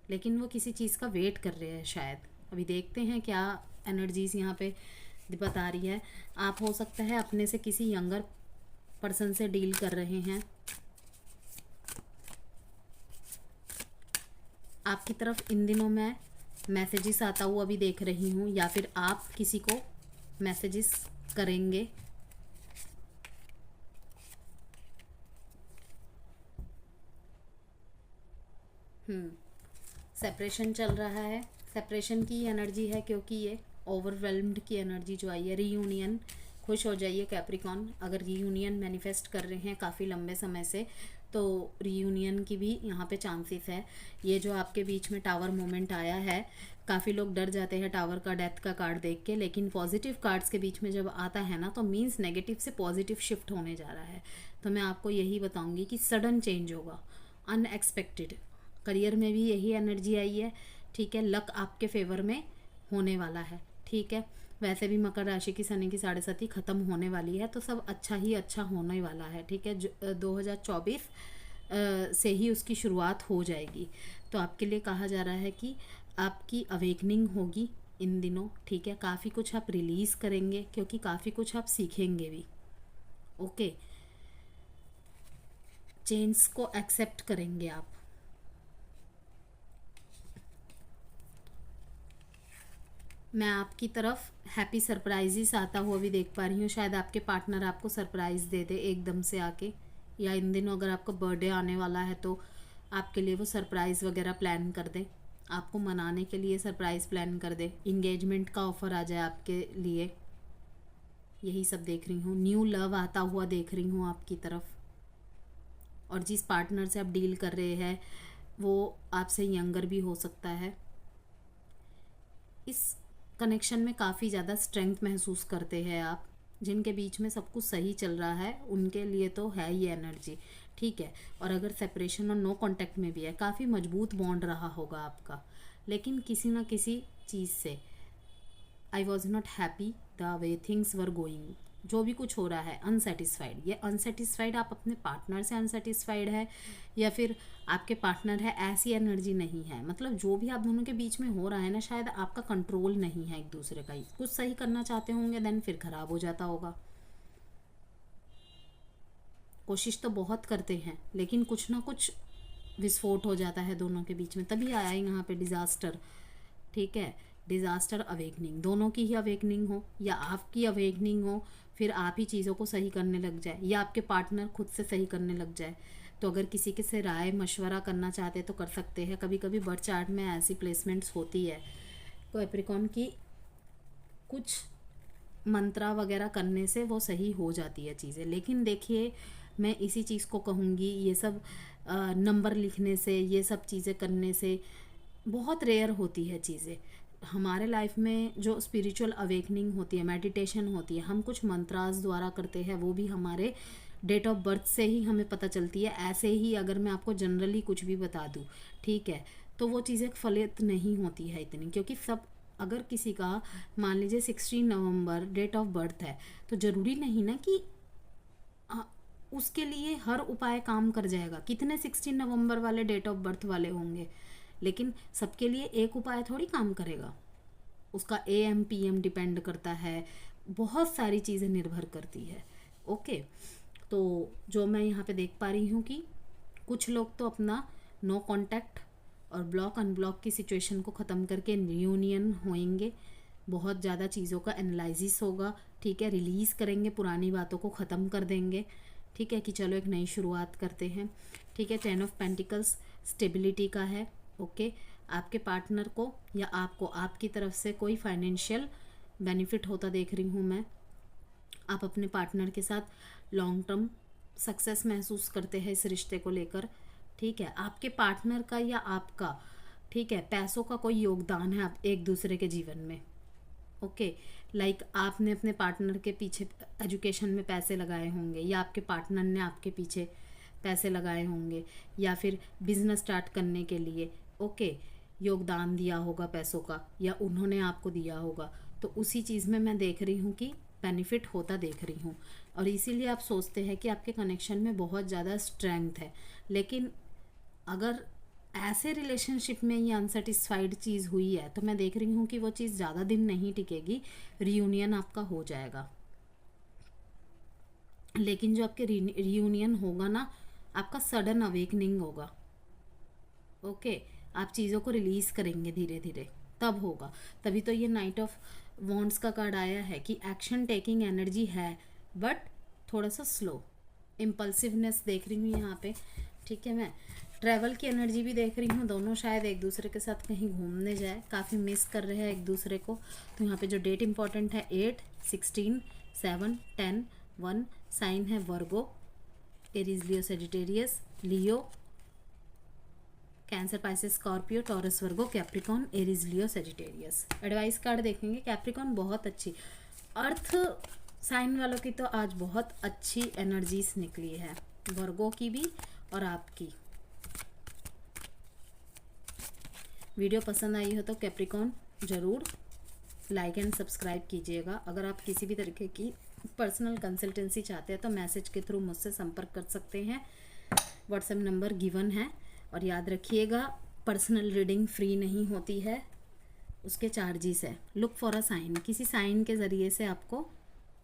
लेकिन वो किसी चीज़ का वेट कर रहे हैं शायद। अभी देखते हैं क्या एनर्जीज़ यहाँ पे बता रही है। आप हो सकता है अपने से किसी यंगर पर्सन से डील कर रहे हैं। आपकी तरफ इन दिनों मैं मैसेजेस आता हुआ भी देख रही हूँ, या फिर आप किसी को मैसेजेस करेंगे। सेपरेशन चल रहा है, सेपरेशन की एनर्जी है, क्योंकि ये ओवरवेल्म्ड की एनर्जी जो आई है। रीयूनियन, खुश हो जाइए कैप्रिकॉन। अगर रीयूनियन मैनिफेस्ट कर रहे हैं काफ़ी लंबे समय से, तो रीयूनियन की भी यहाँ पे चांसेस है। ये जो आपके बीच में टावर मोमेंट आया है, काफ़ी लोग डर जाते हैं टावर का, डेथ का कार्ड देख के, लेकिन पॉजिटिव कार्ड्स के बीच में जब आता है ना, तो मीन्स नेगेटिव से पॉजिटिव शिफ्ट होने जा रहा है। तो मैं आपको यही बताऊँगी कि सडन चेंज होगा, अनएक्सपेक्टेड। करियर में भी यही एनर्जी आई है, ठीक है। लक आपके फेवर में होने वाला है, ठीक है। वैसे भी मकर राशि की शनि की 7.5 ख़त्म होने वाली है, तो सब अच्छा ही अच्छा होने वाला है, ठीक है। 2024 से ही उसकी शुरुआत हो जाएगी। तो आपके लिए कहा जा रहा है कि आपकी अवेकनिंग होगी इन दिनों, ठीक है। काफ़ी कुछ आप रिलीज़ करेंगे, क्योंकि काफ़ी कुछ आप सीखेंगे भी। ओके, चेंज को एक्सेप्ट करेंगे आप। मैं आपकी तरफ हैप्पी सरप्राइजेस आता हुआ भी देख पा रही हूँ। शायद आपके पार्टनर आपको सरप्राइज़ दे दे एकदम से आके, या इन दिनों अगर आपका बर्थडे आने वाला है तो आपके लिए वो सरप्राइज़ वगैरह प्लान कर दे, आपको मनाने के लिए सरप्राइज़ प्लान कर दे, इंगेजमेंट का ऑफ़र आ जाए आपके लिए। यही सब देख रही हूँ। न्यू लव आता हुआ देख रही हूँ आपकी तरफ। और जिस पार्टनर से आप डील कर रहे हैं वो आपसे यंगर भी हो सकता है। इस कनेक्शन में काफ़ी ज़्यादा स्ट्रेंथ महसूस करते हैं आप। जिनके बीच में सब कुछ सही चल रहा है उनके लिए तो है ये एनर्जी, ठीक है। और अगर सेपरेशन और नो कांटेक्ट में भी है, काफ़ी मजबूत बॉन्ड रहा होगा आपका, लेकिन किसी ना किसी चीज़ से I was not happy the way things were going. जो भी कुछ हो रहा है अनसेटिस्फाइड, ये अनसेटिस्फाइड आप अपने पार्टनर से अनसेटिस्फाइड है, या फिर आपके पार्टनर है, ऐसी एनर्जी नहीं है। मतलब जो भी आप दोनों के बीच में हो रहा है ना, शायद आपका कंट्रोल नहीं है एक दूसरे का। कुछ सही करना चाहते होंगे, देन फिर खराब हो जाता होगा। कोशिश तो बहुत करते हैं, लेकिन कुछ ना कुछ विस्फोट हो जाता है दोनों के बीच में। तभी आया है यहाँ पे डिज़ास्टर, ठीक है। डिज़ास्टर, अवेकनिंग, दोनों की ही अवेकनिंग हो, या आपकी अवेकनिंग हो, फिर आप ही चीज़ों को सही करने लग जाए, या आपके पार्टनर खुद से सही करने लग जाए। तो अगर किसी के से राय मशवरा करना चाहते हैं तो कर सकते हैं। कभी कभी बर्थ चार्ट में ऐसी प्लेसमेंट्स होती है, कैप्रिकॉन की कुछ मंत्रा वगैरह करने से वो सही हो जाती है चीज़ें। लेकिन देखिए, मैं इसी चीज़ को कहूँगी, ये सब नंबर लिखने से, ये सब चीज़ें करने से बहुत रेयर होती है चीज़ें। हमारे लाइफ में जो स्पिरिचुअल अवेकनिंग होती है, मेडिटेशन होती है, हम कुछ मंत्रास द्वारा करते हैं, वो भी हमारे डेट ऑफ बर्थ से ही हमें पता चलती है। ऐसे ही अगर मैं आपको जनरली कुछ भी बता दूँ, ठीक है, तो वो चीज़ें फलित नहीं होती है इतनी, क्योंकि सब, अगर किसी का मान लीजिए 16 नवंबर डेट ऑफ बर्थ है, तो ज़रूरी नहीं ना कि आ, उसके लिए हर उपाय काम कर जाएगा। कितने 16 नवंबर वाले डेट ऑफ बर्थ वाले होंगे, लेकिन सबके लिए एक उपाय थोड़ी काम करेगा। उसका AM PM डिपेंड करता है, बहुत सारी चीज़ें निर्भर करती है। ओके, तो जो मैं यहाँ पे देख पा रही हूँ कि कुछ लोग तो अपना नो कांटेक्ट और ब्लॉक अनब्लॉक की सिचुएशन को ख़त्म करके रियूनियन होएंगे। बहुत ज़्यादा चीज़ों का एनालिसिस होगा, ठीक है, रिलीज़ करेंगे, पुरानी बातों को ख़त्म कर देंगे, ठीक है, कि चलो एक नई शुरुआत करते हैं, ठीक है। 10 ऑफ पेंटिकल्स स्टेबिलिटी का है। ओके, आपके पार्टनर को या आपको आपकी तरफ से कोई फाइनेंशियल बेनिफिट होता देख रही हूँ मैं। आप अपने पार्टनर के साथ लॉन्ग टर्म सक्सेस महसूस करते हैं इस रिश्ते को लेकर, ठीक है। आपके पार्टनर का या आपका, ठीक है, पैसों का कोई योगदान है आप एक दूसरे के जीवन में। ओके, लाइक आपने अपने पार्टनर के पीछे एजुकेशन में पैसे लगाए होंगे, या आपके पार्टनर ने आपके पीछे पैसे लगाए होंगे, या फिर बिजनेस स्टार्ट करने के लिए, ओके, योगदान दिया होगा पैसों का, या उन्होंने आपको दिया होगा। तो उसी चीज़ में मैं देख रही हूँ कि बेनिफिट होता देख रही हूँ, और इसीलिए आप सोचते हैं कि आपके कनेक्शन में बहुत ज़्यादा स्ट्रेंथ है। लेकिन अगर ऐसे रिलेशनशिप में ये अनसेटिस्फाइड चीज़ हुई है, तो मैं देख रही हूँ कि वो चीज़ ज़्यादा दिन नहीं टिकेगी, रियूनियन आपका हो जाएगा। लेकिन जो आपके रियूनियन होगा ना, आपका सडन अवेकनिंग होगा। ओके, आप चीज़ों को रिलीज़ करेंगे धीरे धीरे, तब होगा। तभी तो ये नाइट ऑफ वॉन्ड्स का कार्ड आया है कि एक्शन टेकिंग एनर्जी है, बट थोड़ा सा स्लो, इम्पल्सिवनेस देख रही हूँ यहाँ पे, ठीक है। मैं ट्रैवल की एनर्जी भी देख रही हूँ, दोनों शायद एक दूसरे के साथ कहीं घूमने जाए, काफ़ी मिस कर रहे हैं एक दूसरे को। तो यहाँ पे जो डेट इंपॉर्टेंट है 8, 16, 7, 10, 1, साइन है वर्गो, एरीज, लियो, सेजिटेरियस, लियो, कैंसर, पाइसेस, स्कॉर्पियो, टॉरस, वर्गो, कैप्रिकॉन, एरीज, लियो, सेजिटेरियस। एडवाइस कार्ड देखेंगे, कैप्रिकॉन बहुत अच्छी, अर्थ साइन वालों की तो आज बहुत अच्छी एनर्जीज निकली है, वर्गो की भी और आपकी। वीडियो पसंद आई हो तो कैप्रिकॉन ज़रूर लाइक एंड सब्सक्राइब कीजिएगा। अगर आप किसी भी तरीके की पर्सनल कंसल्टेंसी चाहते हैं तो मैसेज के थ्रू मुझसे संपर्क कर सकते हैं, व्हाट्सएप नंबर गिवन है। और याद रखिएगा, पर्सनल रीडिंग फ्री नहीं होती है, उसके चार्जेस है। लुक फॉर अ साइन, किसी साइन के ज़रिए से आपको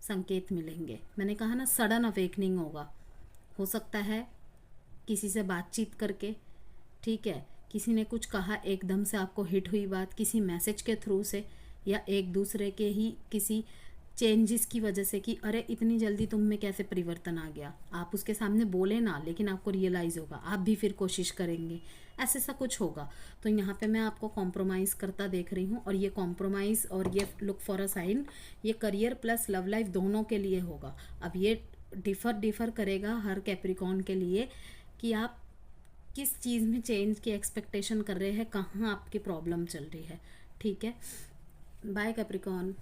संकेत मिलेंगे। मैंने कहा ना, सडन अवेकनिंग होगा, हो सकता है किसी से बातचीत करके, ठीक है, किसी ने कुछ कहा, एकदम से आपको हिट हुई बात, किसी मैसेज के थ्रू से, या एक दूसरे के ही किसी चेंजेस की वजह से कि अरे इतनी जल्दी तुम में कैसे परिवर्तन आ गया। आप उसके सामने बोले ना, लेकिन आपको रियलाइज़ होगा, आप भी फिर कोशिश करेंगे, ऐसे सा कुछ होगा। तो यहाँ पे मैं आपको कॉम्प्रोमाइज़ करता देख रही हूँ, और ये कॉम्प्रोमाइज़ और ये लुक फॉर अ साइन, ये करियर प्लस लव लाइफ दोनों के लिए होगा। अब ये डिफ़र करेगा हर कैप्रिकॉन के लिए कि आप किस चीज़ में चेंज की एक्सपेक्टेशन कर रहे हैं, कहाँ आपकी प्रॉब्लम चल रही है, ठीक है। Bye Capricorn.